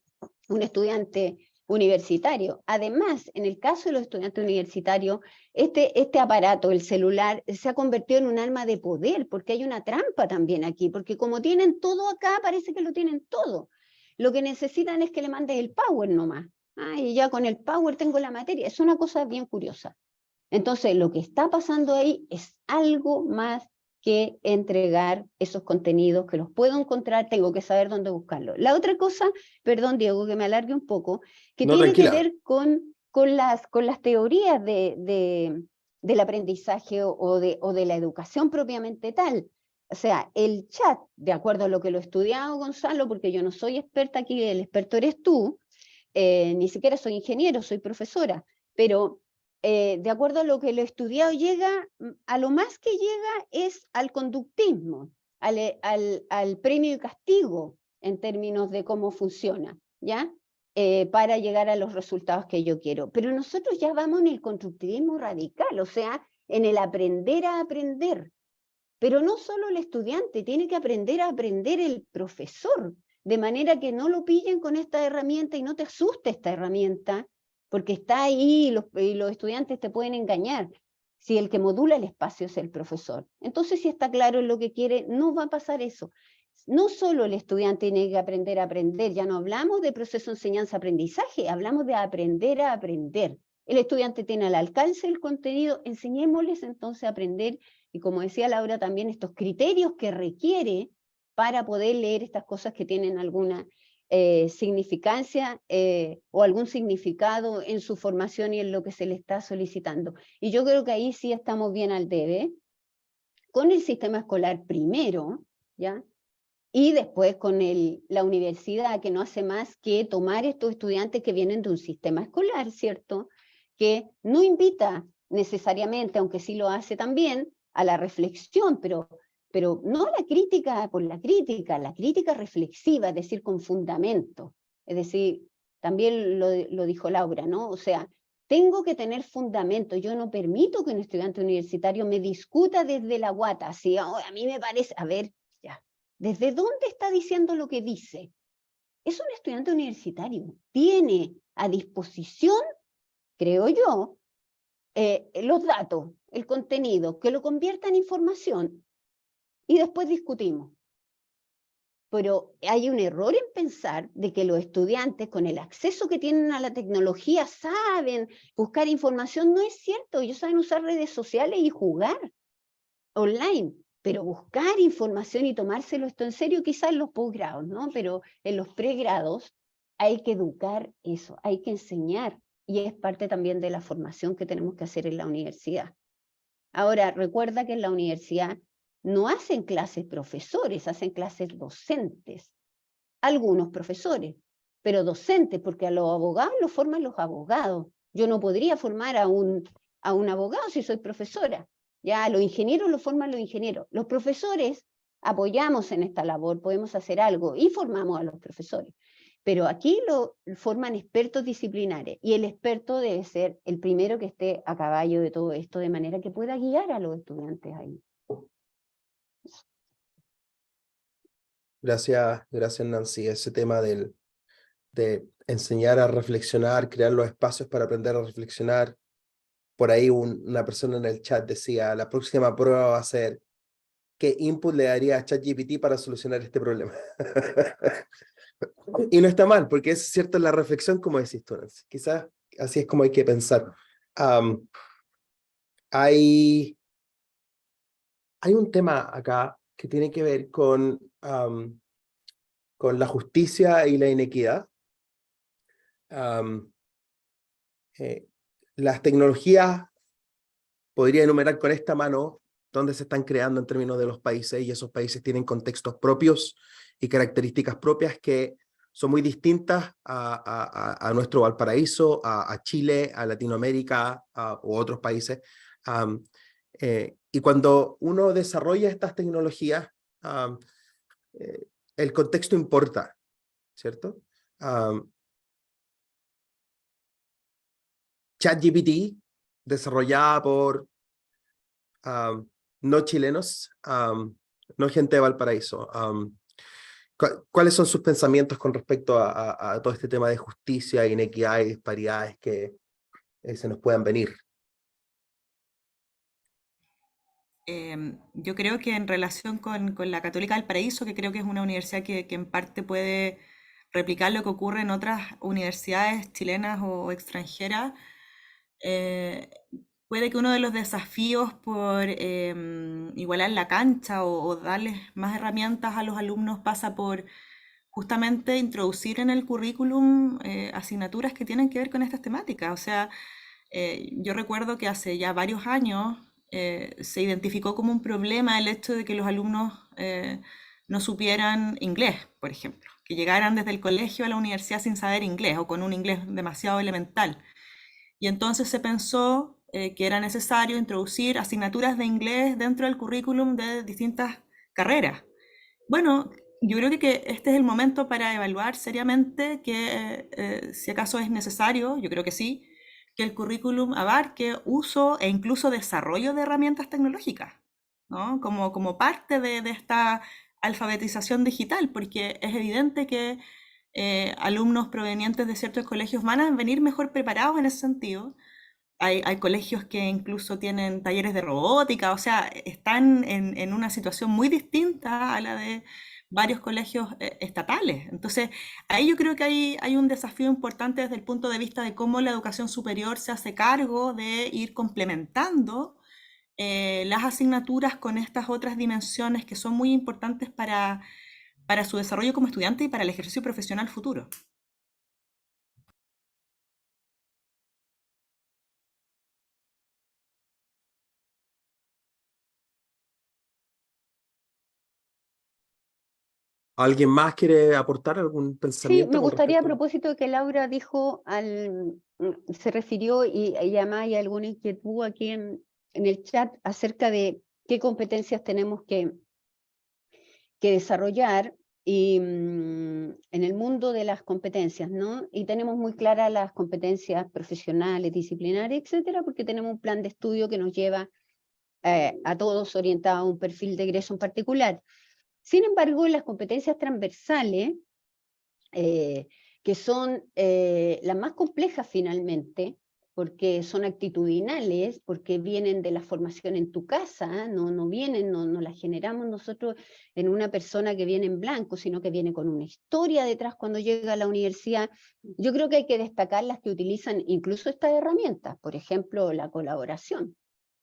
un estudiante universitario. Además, en el caso de los estudiantes universitarios, este aparato, el celular, se ha convertido en un arma de poder, porque hay una trampa también aquí, porque como tienen todo acá, parece que lo tienen todo. Lo que necesitan es que le mandes el power nomás. Y ya con el power tengo la materia. Es una cosa bien curiosa. Entonces, lo que está pasando ahí es algo más que entregar esos contenidos, que los puedo encontrar, tengo que saber dónde buscarlos. La otra cosa, perdón Diego, que me alargue un poco, que No, tiene tranquila. que ver con las teorías del aprendizaje o de la educación propiamente tal. O sea, el chat, de acuerdo a lo que lo he estudiado, Gonzalo, porque yo no soy experta aquí, el experto eres tú, ni siquiera soy ingeniero, soy profesora, pero de acuerdo a lo que lo he estudiado, a lo más que llega es al conductismo, al premio y castigo, en términos de cómo funciona, ¿ya? Para llegar a los resultados que yo quiero. Pero nosotros ya vamos en el constructivismo radical, o sea, en el aprender a aprender. Pero no solo el estudiante, tiene que aprender a aprender el profesor, de manera que no lo pillen con esta herramienta y no te asuste esta herramienta, porque está ahí y los estudiantes te pueden engañar. Si el que modula el espacio es el profesor. Entonces, si está claro en lo que quiere, no va a pasar eso. No solo el estudiante tiene que aprender a aprender, ya no hablamos de proceso enseñanza-aprendizaje, hablamos de aprender a aprender. El estudiante tiene al alcance el contenido, enseñémosles entonces a aprender, y como decía Laura también, estos criterios que requiere para poder leer estas cosas que tienen alguna significancia o algún significado en su formación y en lo que se le está solicitando. Y yo creo que ahí sí estamos bien al debe, con el sistema escolar primero, ¿ya? Y después con la universidad, que no hace más que tomar estos estudiantes que vienen de un sistema escolar, ¿cierto? Que no invita necesariamente, aunque sí lo hace también, a la reflexión, pero no la crítica por la crítica reflexiva, es decir, con fundamento. Es decir, también lo dijo Laura, ¿no? O sea, tengo que tener fundamento. Yo no permito que un estudiante universitario me discuta desde la guata, así, oh, a mí me parece, a ver, ya, ¿desde dónde está diciendo lo que dice? Es un estudiante universitario, tiene a disposición, creo yo, los datos, el contenido, que lo convierta en información y después discutimos. Pero hay un error en pensar de que los estudiantes con el acceso que tienen a la tecnología saben buscar información. No es cierto, ellos saben usar redes sociales y jugar online, pero buscar información y tomárselo esto en serio quizás en los posgrados, ¿no? Pero en los pregrados hay que educar eso, hay que enseñar, y es parte también de la formación que tenemos que hacer en la universidad. Ahora, recuerda que en la universidad no hacen clases profesores, hacen clases docentes. Algunos profesores, pero docentes, porque a los abogados los forman los abogados. Yo no podría formar a un abogado si soy profesora. Ya, a los ingenieros los forman los ingenieros. Los profesores apoyamos en esta labor, podemos hacer algo y formamos a los profesores. Pero aquí lo forman expertos disciplinares, y el experto debe ser el primero que esté a caballo de todo esto, de manera que pueda guiar a los estudiantes ahí. Gracias, Nancy. Ese tema de enseñar a reflexionar, crear los espacios para aprender a reflexionar. Por ahí una persona en el chat decía, la próxima prueba va a ser ¿qué input le daría a ChatGPT para solucionar este problema? Y no está mal, porque es cierto la reflexión, como decís tú, Nancy. Quizás así es como hay que pensar. hay un tema acá que tiene que ver con la justicia y la inequidad. Las tecnologías, podría enumerar con esta mano dónde se están creando en términos de los países, y esos países tienen contextos propios y características propias que son muy distintas a nuestro Valparaíso, a Chile, a Latinoamérica u otros países. Y cuando uno desarrolla estas tecnologías, el contexto importa, ¿cierto? ChatGPT, desarrollada por no chilenos, no gente de Valparaíso. ¿Cuáles son sus pensamientos con respecto a todo este tema de justicia, inequidad y disparidades que se nos puedan venir? Yo creo que en relación con la Católica del Paraíso, que creo que es una universidad que en parte puede replicar lo que ocurre en otras universidades chilenas o extranjeras, puede que uno de los desafíos por igualar la cancha o darles más herramientas a los alumnos pasa por justamente introducir en el currículum asignaturas que tienen que ver con estas temáticas. O sea, yo recuerdo que hace ya varios años se identificó como un problema el hecho de que los alumnos no supieran inglés, por ejemplo, que llegaran desde el colegio a la universidad sin saber inglés o con un inglés demasiado elemental. Y entonces se pensó que era necesario introducir asignaturas de inglés dentro del currículum de distintas carreras. Bueno, yo creo que este es el momento para evaluar seriamente que si acaso es necesario, yo creo que sí, que el currículum abarque uso e incluso desarrollo de herramientas tecnológicas, ¿no? Como parte de esta alfabetización digital, porque es evidente que alumnos provenientes de ciertos colegios van a venir mejor preparados en ese sentido. Hay colegios que incluso tienen talleres de robótica, o sea, están en una situación muy distinta a la de varios colegios estatales. Entonces, ahí yo creo que hay un desafío importante desde el punto de vista de cómo la educación superior se hace cargo de ir complementando las asignaturas con estas otras dimensiones que son muy importantes para su desarrollo como estudiante y para el ejercicio profesional futuro. ¿Alguien más quiere aportar algún Sí, pensamiento me con gustaría a respecto? propósito de que Laura dijo, se refirió y además hay alguna inquietud aquí en el chat acerca de qué competencias tenemos que desarrollar y, en el mundo de las competencias, ¿no? Y tenemos muy claras las competencias profesionales, disciplinarias, etcétera, porque tenemos un plan de estudio que nos lleva a todos orientados a un perfil de egreso en particular. Sin embargo, las competencias transversales, que son las más complejas finalmente, porque son actitudinales, porque vienen de la formación en tu casa, no vienen, no las generamos nosotros en una persona que viene en blanco, sino que viene con una historia detrás cuando llega a la universidad. Yo creo que hay que destacar las que utilizan incluso estas herramientas, por ejemplo, la colaboración.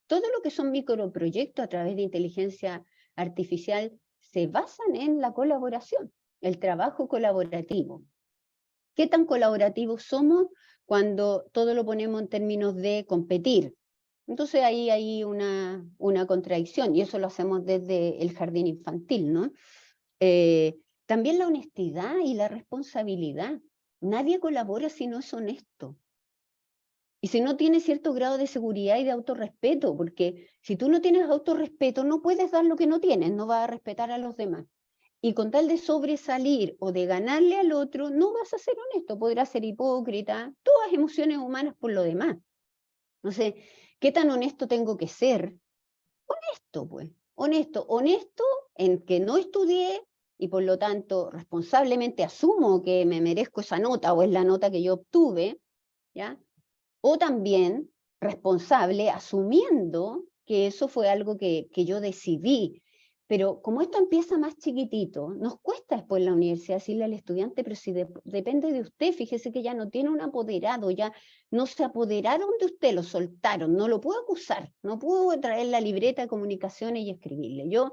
Todo lo que son microproyectos a través de inteligencia artificial se basan en la colaboración, el trabajo colaborativo. ¿Qué tan colaborativos somos cuando todo lo ponemos en términos de competir? Entonces ahí hay una contradicción, y eso lo hacemos desde el jardín infantil, ¿no? También la honestidad y la responsabilidad. Nadie colabora si no es honesto. Y si no tiene cierto grado de seguridad y de autorrespeto, porque si tú no tienes autorrespeto, no puedes dar lo que no tienes, no vas a respetar a los demás. Y con tal de sobresalir o de ganarle al otro, no vas a ser honesto, podrás ser hipócrita, todas emociones humanas por lo demás. No sé, ¿qué tan honesto tengo que ser? Honesto, pues. Honesto en que no estudié y por lo tanto responsablemente asumo que me merezco esa nota o es la nota que yo obtuve, ¿ya? O también responsable asumiendo que eso fue algo que yo decidí Pero como esto empieza más chiquitito, nos cuesta después en la universidad decirle al estudiante, pero si depende de usted, fíjese que ya no tiene un apoderado, ya no se apoderaron de usted, lo soltaron, no lo puedo acusar, no puedo traer la libreta de comunicaciones y escribirle. Yo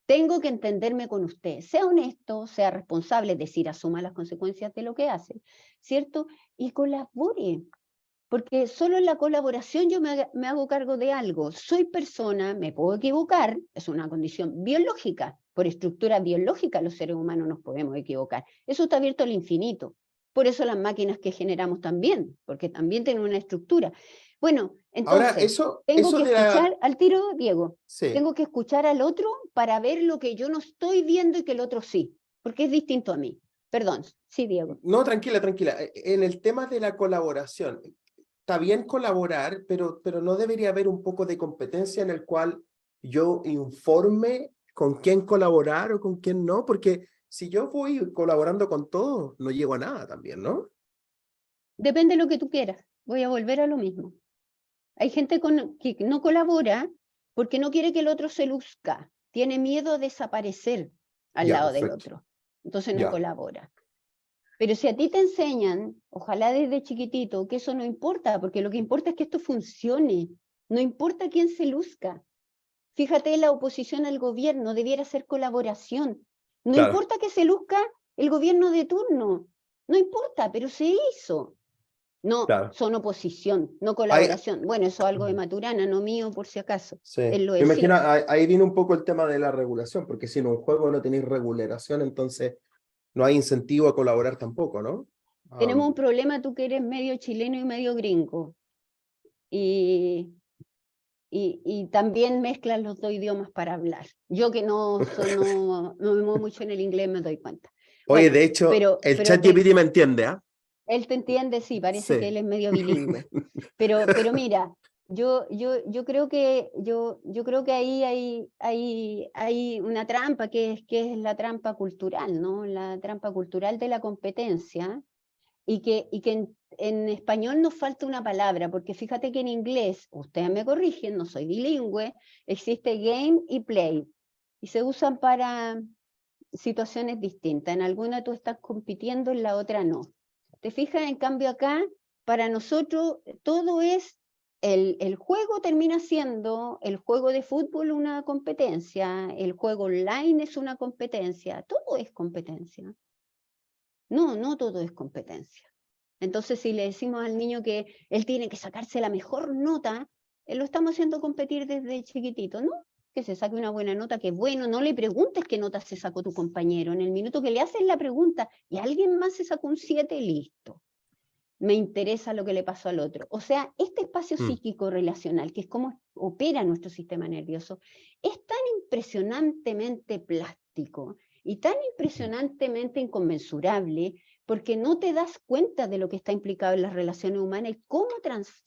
tengo que entenderme con usted, sea honesto, sea responsable, es decir, asuma las consecuencias de lo que hace, ¿cierto? Y colabore. Porque solo en la colaboración yo me hago cargo de algo. Soy persona, me puedo equivocar, es una condición biológica. Por estructura biológica los seres humanos nos podemos equivocar. Eso está abierto al infinito. Por eso las máquinas que generamos también, porque también tienen una estructura. Bueno, Ahora, entonces, eso tengo que de la... escuchar al tiro, Diego, Sí. tengo que escuchar al otro para ver lo que yo no estoy viendo y que el otro sí, porque es distinto a mí. Perdón, sí, Diego. No, tranquila, tranquila. En el tema de la colaboración, está bien colaborar, pero no debería haber un poco de competencia en el cual yo informe con quién colaborar o con quién no, porque si yo voy colaborando con todos, no llego a nada también, ¿no? Depende de lo que tú quieras. Voy a volver a lo mismo. Hay gente que no colabora porque no quiere que el otro se luzca. Tiene miedo a desaparecer al Ya, lado del perfecto. otro. Entonces no Ya. colabora. Pero si a ti te enseñan, ojalá desde chiquitito, que eso no importa, porque lo que importa es que esto funcione. No importa quién se luzca. Fíjate, la oposición al gobierno debiera ser colaboración. No Claro. importa que se luzca el gobierno de turno. No importa, pero se hizo. No, Claro. son oposición, no colaboración. Bueno, eso es algo de Maturana, no mío, por si acaso. Sí. Él lo Me decía. imagino, ahí viene un poco el tema de la regulación, porque si en un juego no tenéis regulación, entonces no hay incentivo a colaborar tampoco, ¿no? Tenemos un problema, tú que eres medio chileno y medio gringo. Y también mezclan los dos idiomas para hablar. Yo que no me muevo mucho en el inglés me doy cuenta. Oye, Bueno, de hecho, el ChatGPT me entiende, ¿ah? Él te entiende, sí, parece Sí. que él es medio bilingüe. Pero mira, yo creo que ahí hay una trampa que es la trampa cultural, ¿no? La trampa cultural de la competencia, y que en español nos falta una palabra, porque fíjate que en inglés, ustedes me corrigen, no soy bilingüe, existe game y play, y se usan para situaciones distintas. En alguna tú estás compitiendo, en la otra no. ¿Te fijas? En cambio acá, para nosotros, todo es, el juego termina siendo, el juego de fútbol una competencia, el juego online es una competencia, todo es competencia. No todo es competencia. Entonces, si le decimos al niño que él tiene que sacarse la mejor nota, lo estamos haciendo competir desde chiquitito, ¿no? Que se saque una buena nota, que bueno, no le preguntes qué nota se sacó tu compañero. En el minuto que le haces la pregunta y alguien más se sacó un 7, listo. Me interesa lo que le pasó al otro. O sea, este espacio psíquico relacional, que es cómo opera nuestro sistema nervioso, es tan impresionantemente plástico y tan impresionantemente inconmensurable, porque no te das cuenta de lo que está implicado en las relaciones humanas y cómo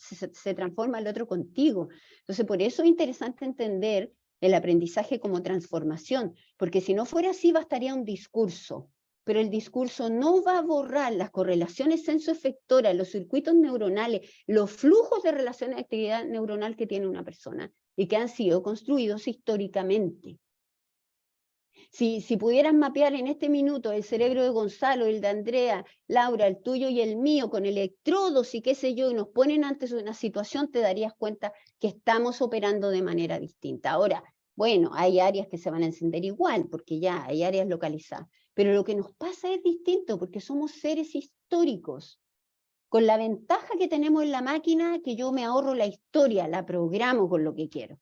se transforma el otro contigo. Entonces, por eso es interesante entender el aprendizaje como transformación, porque si no fuera así, bastaría un discurso, pero el discurso no va a borrar las correlaciones sensoefectoras, los circuitos neuronales, los flujos de relaciones de actividad neuronal que tiene una persona y que han sido construidos históricamente. Si pudieras mapear en este minuto el cerebro de Gonzalo, el de Andrea, Laura, el tuyo y el mío, con electrodos y qué sé yo, y nos ponen ante una situación, te darías cuenta que estamos operando de manera distinta. Ahora, bueno, hay áreas que se van a encender igual, porque ya hay áreas localizadas, pero lo que nos pasa es distinto, porque somos seres históricos, con la ventaja que tenemos en la máquina, que yo me ahorro la historia, la programo con lo que quiero.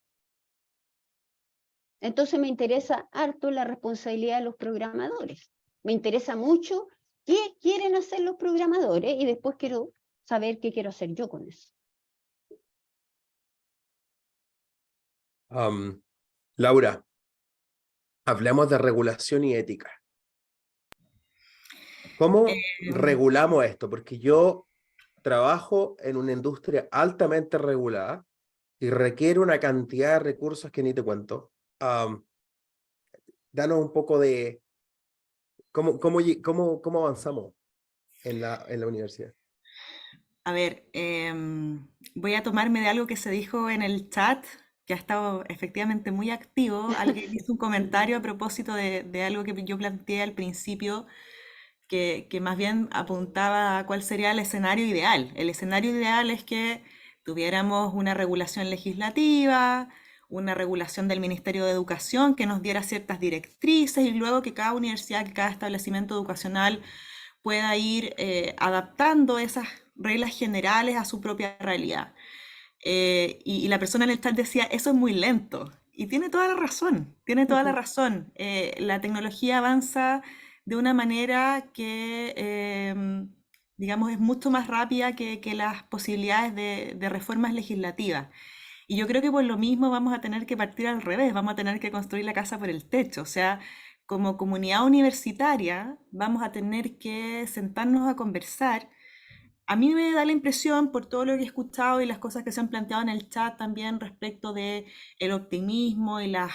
Entonces me interesa harto la responsabilidad de los programadores. Me interesa mucho qué quieren hacer los programadores y después quiero saber qué quiero hacer yo con eso. Laura, hablemos de regulación y ética. ¿Cómo regulamos esto? Porque yo trabajo en una industria altamente regulada y requiere una cantidad de recursos que ni te cuento. Danos un poco de cómo avanzamos en la universidad. A ver, voy a tomarme de algo que se dijo en el chat, que ha estado efectivamente muy activo. Alguien hizo un comentario a propósito de algo que yo planteé al principio, que más bien apuntaba a cuál sería el escenario ideal. El escenario ideal es que tuviéramos una regulación legislativa, una regulación del Ministerio de Educación que nos diera ciertas directrices y luego que cada universidad, que cada establecimiento educacional pueda ir adaptando esas reglas generales a su propia realidad. Y la persona en el chat decía, eso es muy lento. Y tiene toda la razón, tiene toda la razón. La tecnología avanza de una manera que, digamos, es mucho más rápida que las posibilidades de reformas legislativas. Y yo creo que por lo mismo vamos a tener que partir al revés, vamos a tener que construir la casa por el techo. O sea, como comunidad universitaria vamos a tener que sentarnos a conversar. A mí me da la impresión, por todo lo que he escuchado y las cosas que se han planteado en el chat también respecto de el optimismo y las,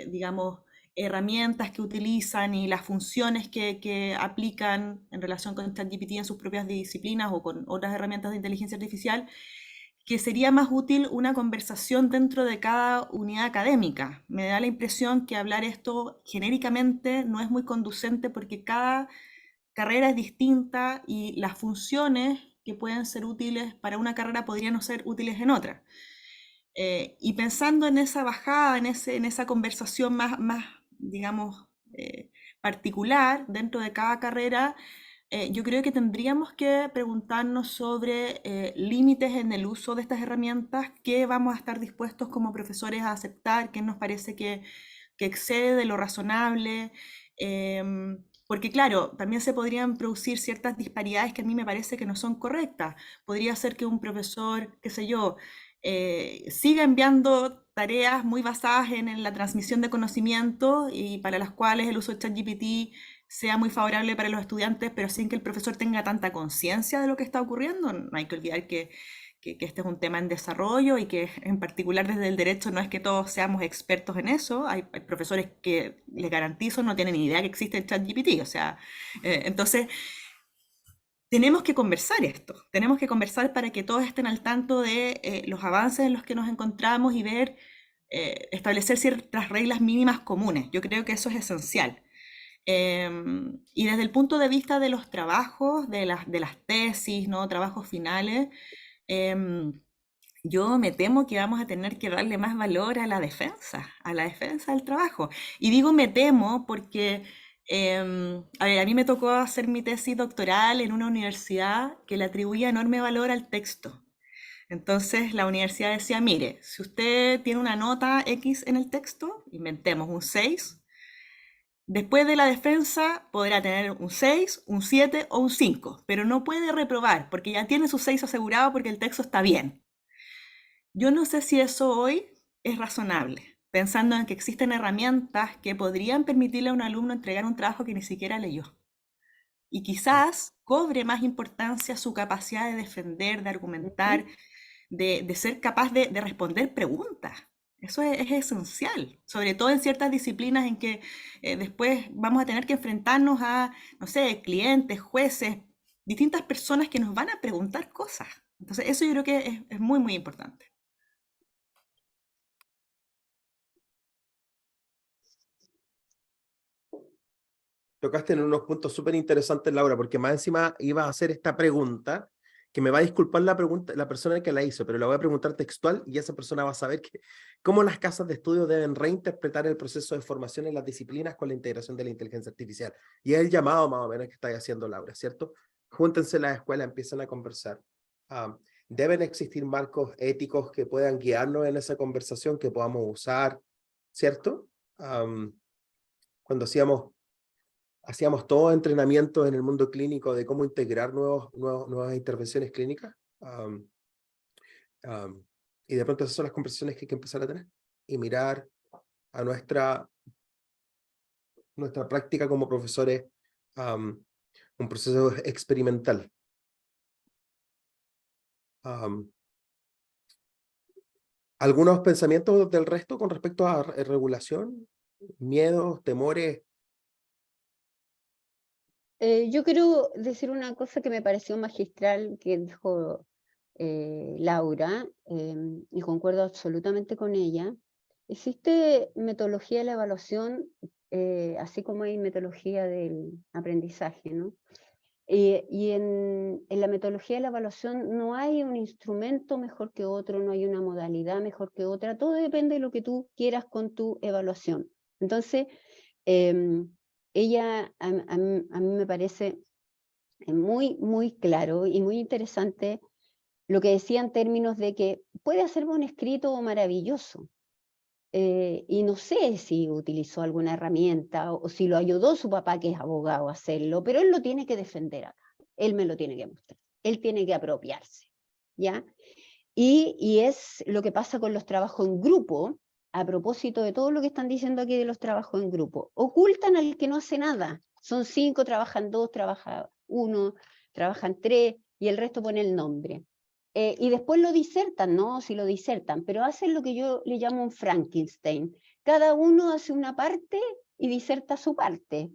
digamos, herramientas que utilizan y las funciones que aplican en relación con ChatGPT en sus propias disciplinas o con otras herramientas de inteligencia artificial, que sería más útil una conversación dentro de cada unidad académica. Me da la impresión que hablar esto genéricamente no es muy conducente porque cada carrera es distinta y las funciones que pueden ser útiles para una carrera podrían no ser útiles en otra. Y pensando en esa bajada, en esa conversación más digamos, particular dentro de cada carrera, yo creo que tendríamos que preguntarnos sobre límites en el uso de estas herramientas, qué vamos a estar dispuestos como profesores a aceptar, qué nos parece que excede de lo razonable, porque claro, también se podrían producir ciertas disparidades que a mí me parece que no son correctas. Podría ser que un profesor, qué sé yo, siga enviando tareas muy basadas en la transmisión de conocimiento y para las cuales el uso de ChatGPT sea muy favorable para los estudiantes, pero sin que el profesor tenga tanta conciencia de lo que está ocurriendo. No hay que olvidar que este es un tema en desarrollo y que en particular desde el derecho no es que todos seamos expertos en eso. Hay profesores que les garantizo no tienen ni idea que existe el ChatGPT. O sea, entonces tenemos que conversar esto. Tenemos que conversar para que todos estén al tanto de los avances en los que nos encontramos y ver, establecer ciertas reglas mínimas comunes. Yo creo que eso es esencial. Y desde el punto de vista de los trabajos, de las tesis, ¿no? Trabajos finales, yo me temo que vamos a tener que darle más valor a la defensa del trabajo. Y digo me temo porque, a ver, a mí me tocó hacer mi tesis doctoral en una universidad que le atribuía enorme valor al texto. Entonces la universidad decía, mire, si usted tiene una nota X en el texto, inventemos un 6, después de la defensa podrá tener un 6, un 7 o un 5, pero no puede reprobar porque ya tiene su 6 asegurado porque el texto está bien. Yo no sé si eso hoy es razonable, pensando en que existen herramientas que podrían permitirle a un alumno entregar un trabajo que ni siquiera leyó. Y quizás cobre más importancia su capacidad de defender, de argumentar, de ser capaz de responder preguntas. Eso es esencial, sobre todo en ciertas disciplinas en que después vamos a tener que enfrentarnos a, no sé, clientes, jueces, distintas personas que nos van a preguntar cosas. Entonces, eso yo creo que es muy, muy importante. Tocaste en unos puntos súper interesantes, Laura, porque más encima iba a hacer esta pregunta, que me va a disculpar la persona que la hizo, pero la voy a preguntar textual y esa persona va a saber cómo las casas de estudio deben reinterpretar el proceso de formación en las disciplinas con la integración de la inteligencia artificial. Y es el llamado más o menos que está haciendo Laura, ¿cierto? Júntense las escuelas, empiezan a conversar. Deben existir marcos éticos que puedan guiarnos en esa conversación, que podamos usar, ¿cierto? Cuando hacíamos todo entrenamiento en el mundo clínico de cómo integrar nuevas intervenciones clínicas. Y de pronto esas son las conversaciones que hay que empezar a tener y mirar a nuestra práctica como profesores, un proceso experimental. ¿Algunos pensamientos del resto con respecto a regulación? ¿Miedos, temores? Yo quiero decir una cosa que me pareció magistral que dijo Laura, y concuerdo absolutamente con ella. Existe metodología de la evaluación, así como hay metodología del aprendizaje, ¿no? Y en la metodología de la evaluación no hay un instrumento mejor que otro, no hay una modalidad mejor que otra, todo depende de lo que tú quieras con tu evaluación. Entonces, ella a mí me parece muy, muy claro y muy interesante lo que decía en términos de que puede hacer un escrito maravilloso, y no sé si utilizó alguna herramienta o si lo ayudó su papá, que es abogado, a hacerlo, pero él lo tiene que defender acá, él me lo tiene que mostrar, él tiene que apropiarse, ¿ya? Y es lo que pasa con los trabajos en grupo, a propósito de todo lo que están diciendo aquí de los trabajos en grupo. Ocultan al que no hace nada, son 5, trabajan 2, trabaja 1, trabajan 3, y el resto pone el nombre. Y después lo disertan, ¿no? Si lo disertan, pero hacen lo que yo le llamo un Frankenstein. Cada uno hace una parte y diserta su parte,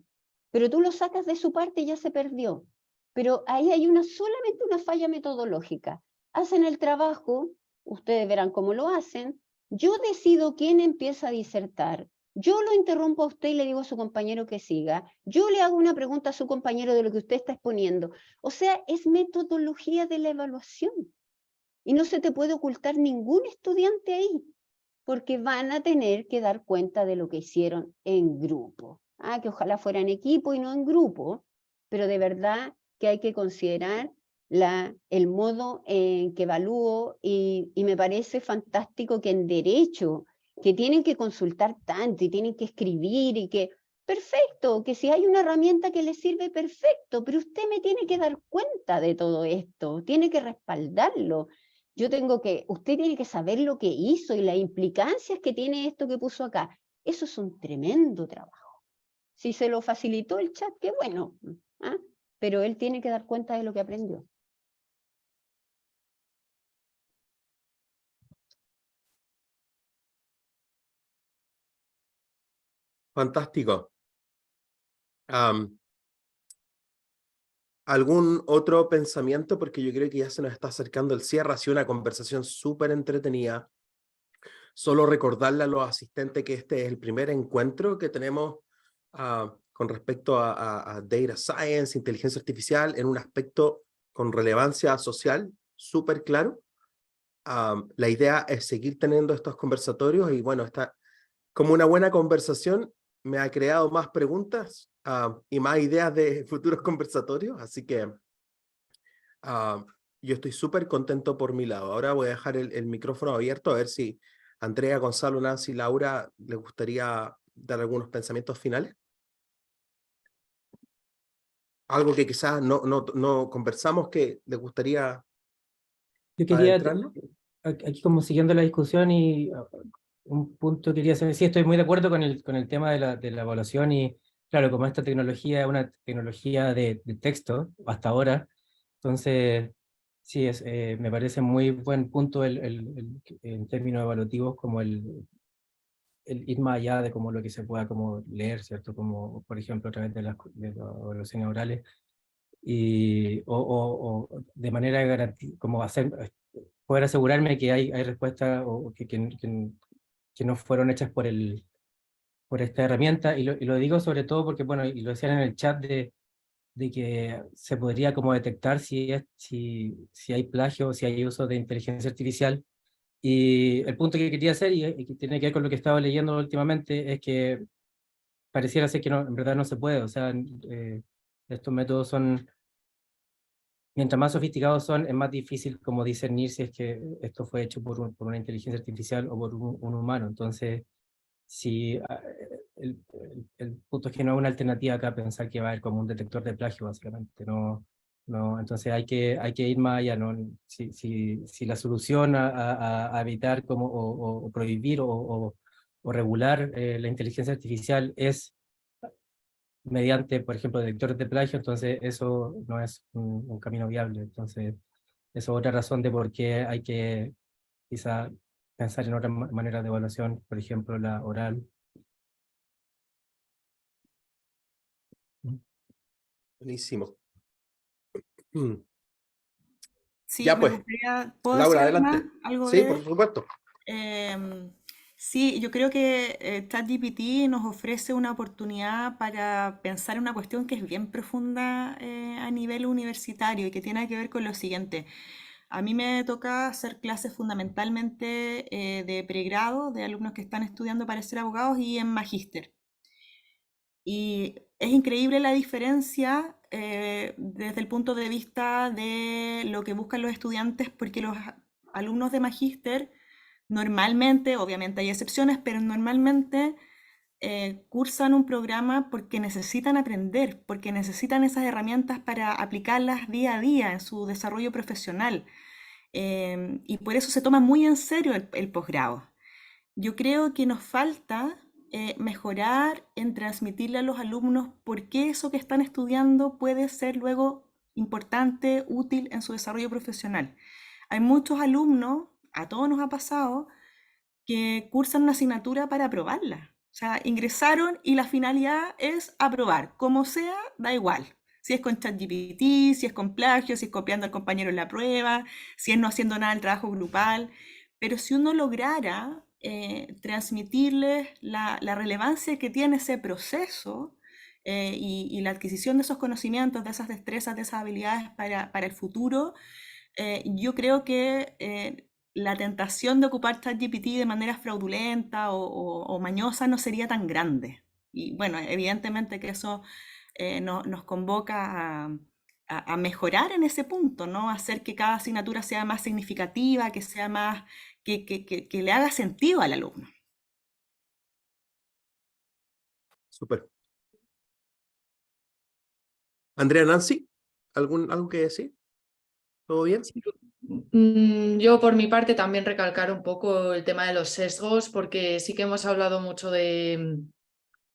pero tú lo sacas de su parte y ya se perdió. Pero ahí hay solamente una falla metodológica. Hacen el trabajo, ustedes verán cómo lo hacen, yo decido quién empieza a disertar, yo lo interrumpo a usted y le digo a su compañero que siga, yo le hago una pregunta a su compañero de lo que usted está exponiendo. O sea, es metodología de la evaluación. Y no se te puede ocultar ningún estudiante ahí, porque van a tener que dar cuenta de lo que hicieron en grupo. Que ojalá fuera en equipo y no en grupo, pero de verdad que hay que considerar el modo en que evalúo, y me parece fantástico que en derecho, que tienen que consultar tanto y tienen que escribir y que, perfecto, que si hay una herramienta que les sirve, perfecto, pero usted me tiene que dar cuenta de todo esto, tiene que respaldarlo. Usted tiene que saber lo que hizo y las implicancias que tiene esto que puso acá. Eso es un tremendo trabajo. Si se lo facilitó el chat, qué bueno, ¿ah? Pero él tiene que dar cuenta de lo que aprendió. Fantástico. ¿Algún otro pensamiento? Porque yo creo que ya se nos está acercando el cierre. Ha sido una conversación súper entretenida. Solo recordarle a los asistentes que este es el primer encuentro que tenemos con respecto a Data Science, inteligencia artificial, en un aspecto con relevancia social súper claro. La idea es seguir teniendo estos conversatorios y bueno, como una buena conversación me ha creado más preguntas y más ideas de futuros conversatorios, así que yo estoy súper contento por mi lado. Ahora voy a dejar el micrófono abierto a ver si Andrea, Gonzalo, Nancy, Laura, les gustaría dar algunos pensamientos finales. Algo que quizás no conversamos que les gustaría Yo quería, adentrarnos. aquí como siguiendo la discusión y un punto quería hacer, sí, estoy muy de acuerdo con el tema de la evaluación y claro, como esta tecnología es una tecnología de texto hasta ahora, entonces sí, me parece muy buen punto en términos evaluativos como el ir más allá de como lo que se pueda como leer, ¿cierto? Como por ejemplo a través de las evaluaciones orales o de manera como poder asegurarme que hay respuestas o que no fueron hechas por esta herramienta, y lo digo sobre todo porque, bueno, y lo decían en el chat de que se podría como detectar si hay plagio o si hay uso de inteligencia artificial. Y el punto que quería hacer, y que tiene que ver con lo que estaba leyendo últimamente, es que pareciera ser que no, en verdad no se puede. O sea, estos métodos son, mientras más sofisticados son, es más difícil como discernir si es que esto fue hecho por una inteligencia artificial o por un humano. Entonces, si el punto es que no es una alternativa acá pensar que va a haber como un detector de plagio, básicamente. Entonces hay que ir más allá, ¿no? Si la solución a evitar como, o prohibir o regular la inteligencia artificial es mediante, por ejemplo, detectores de plagio, entonces eso no es un camino viable. Entonces, eso es otra razón de por qué hay que quizá pensar en otra manera de evaluación, por ejemplo, la oral. Buenísimo. Sí, Ya me pues, gustaría, ¿puedo Laura, decir adelante. algo Sí, breve? por supuesto. Sí, yo creo que ChatGPT nos ofrece una oportunidad para pensar en una cuestión que es bien profunda a nivel universitario y que tiene que ver con lo siguiente. A mí me toca hacer clases fundamentalmente de pregrado, de alumnos que están estudiando para ser abogados y en magíster. Y es increíble la diferencia desde el punto de vista de lo que buscan los estudiantes, porque los alumnos de magíster normalmente, obviamente hay excepciones, pero normalmente cursan un programa porque necesitan aprender, porque necesitan esas herramientas para aplicarlas día a día en su desarrollo profesional. Y por eso se toma muy en serio el posgrado. Yo creo que nos falta mejorar en transmitirle a los alumnos por qué eso que están estudiando puede ser luego importante, útil en su desarrollo profesional. Hay muchos alumnos, a todos nos ha pasado, que cursan una asignatura para aprobarla. O sea, ingresaron y la finalidad es aprobar. Como sea, da igual. Si es con ChatGPT, si es con plagio, si es copiando al compañero en la prueba, si es no haciendo nada en el trabajo grupal. Pero si uno lograra transmitirles la relevancia que tiene ese proceso y la adquisición de esos conocimientos, de esas destrezas, de esas habilidades para el futuro, yo creo que la tentación de ocupar ChatGPT de manera fraudulenta o mañosa no sería tan grande. Y bueno, evidentemente que eso nos convoca a mejorar en ese punto, ¿no? Hacer que cada asignatura sea más significativa, que sea más, que le haga sentido al alumno. Súper. Andrea, Nancy, ¿algo que decir? ¿Todo bien? Yo por mi parte también recalcar un poco el tema de los sesgos, porque sí que hemos hablado mucho de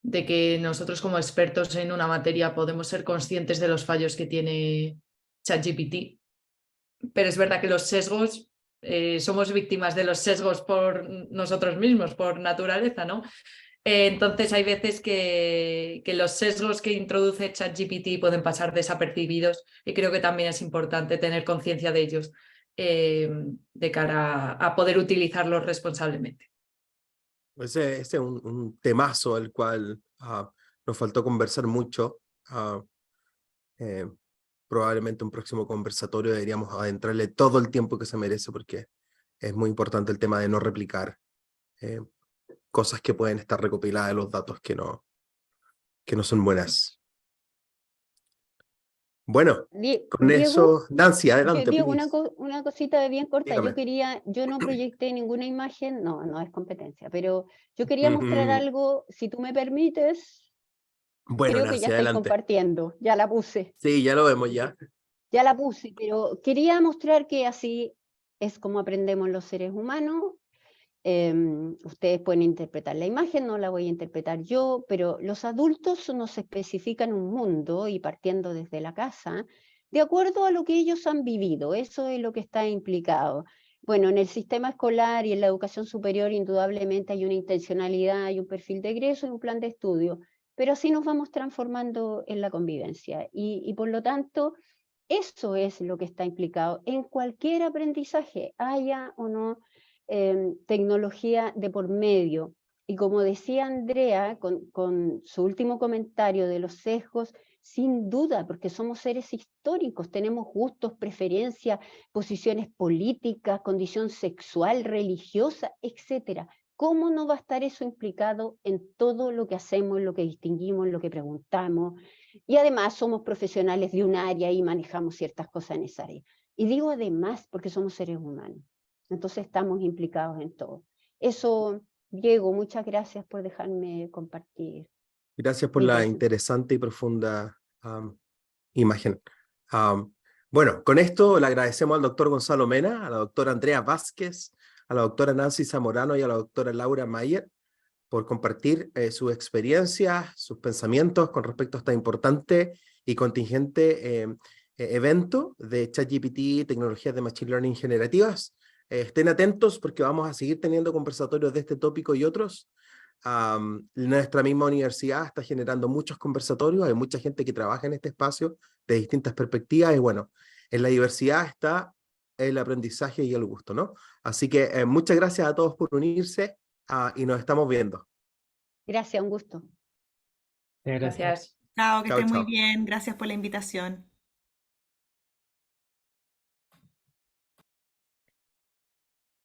que nosotros como expertos en una materia podemos ser conscientes de los fallos que tiene ChatGPT, pero es verdad que los sesgos, somos víctimas de los sesgos por nosotros mismos, por naturaleza, ¿no? Entonces hay veces que los sesgos que introduce ChatGPT pueden pasar desapercibidos y creo que también es importante tener conciencia de ellos de cara a poder utilizarlos responsablemente. Ese es un temazo al cual nos faltó conversar mucho. Probablemente un próximo conversatorio deberíamos adentrarle todo el tiempo que se merece porque es muy importante el tema de no replicar cosas que pueden estar recopiladas en los datos que no son buenas. Bueno, con Diego, eso, Nancy, adelante, Diego, una, please. una cosita bien corta. Dígame. Yo no proyecté ninguna imagen, no es competencia, pero yo quería mostrar algo, si tú me permites, Bueno, creo que ya Nancy, estáis adelante. compartiendo, ya la puse. Sí, ya lo vemos ya. Ya la puse, pero quería mostrar que así es como aprendemos los seres humanos. Ustedes pueden interpretar la imagen, no la voy a interpretar yo, pero los adultos nos especifican un mundo y partiendo desde la casa, de acuerdo a lo que ellos han vivido, eso es lo que está implicado. Bueno, en el sistema escolar y en la educación superior indudablemente hay una intencionalidad, hay un perfil de egreso y un plan de estudio, pero así nos vamos transformando en la convivencia y por lo tanto eso es lo que está implicado en cualquier aprendizaje, haya o no tecnología de por medio. Y como decía Andrea con su último comentario de los sesgos, sin duda, porque somos seres históricos, tenemos gustos, preferencias, posiciones políticas, condición sexual, religiosa, etc. ¿Cómo no va a estar eso implicado en todo lo que hacemos, en lo que distinguimos, en lo que preguntamos? Y además somos profesionales de un área y manejamos ciertas cosas en esa área. Y digo además porque somos seres humanos. Entonces estamos implicados en todo. Eso, Diego, muchas gracias por dejarme compartir. Gracias por la interesante y profunda imagen. Bueno, con esto le agradecemos al doctor Gonzalo Mena, a la doctora Andrea Vázquez, a la doctora Nancy Zamorano y a la doctora Laura Mayer por compartir sus experiencias, sus pensamientos con respecto a este importante y contingente evento de ChatGPT, tecnologías de Machine Learning generativas. Estén atentos porque vamos a seguir teniendo conversatorios de este tópico y otros. Nuestra misma universidad está generando muchos conversatorios, hay mucha gente que trabaja en este espacio de distintas perspectivas y bueno, en la diversidad está el aprendizaje y el gusto, ¿no? Así que muchas gracias a todos por unirse y nos estamos viendo. Gracias, un gusto. Muchas gracias. Gracias. Chao, que Chao, estén muy chao. bien. Gracias por la invitación.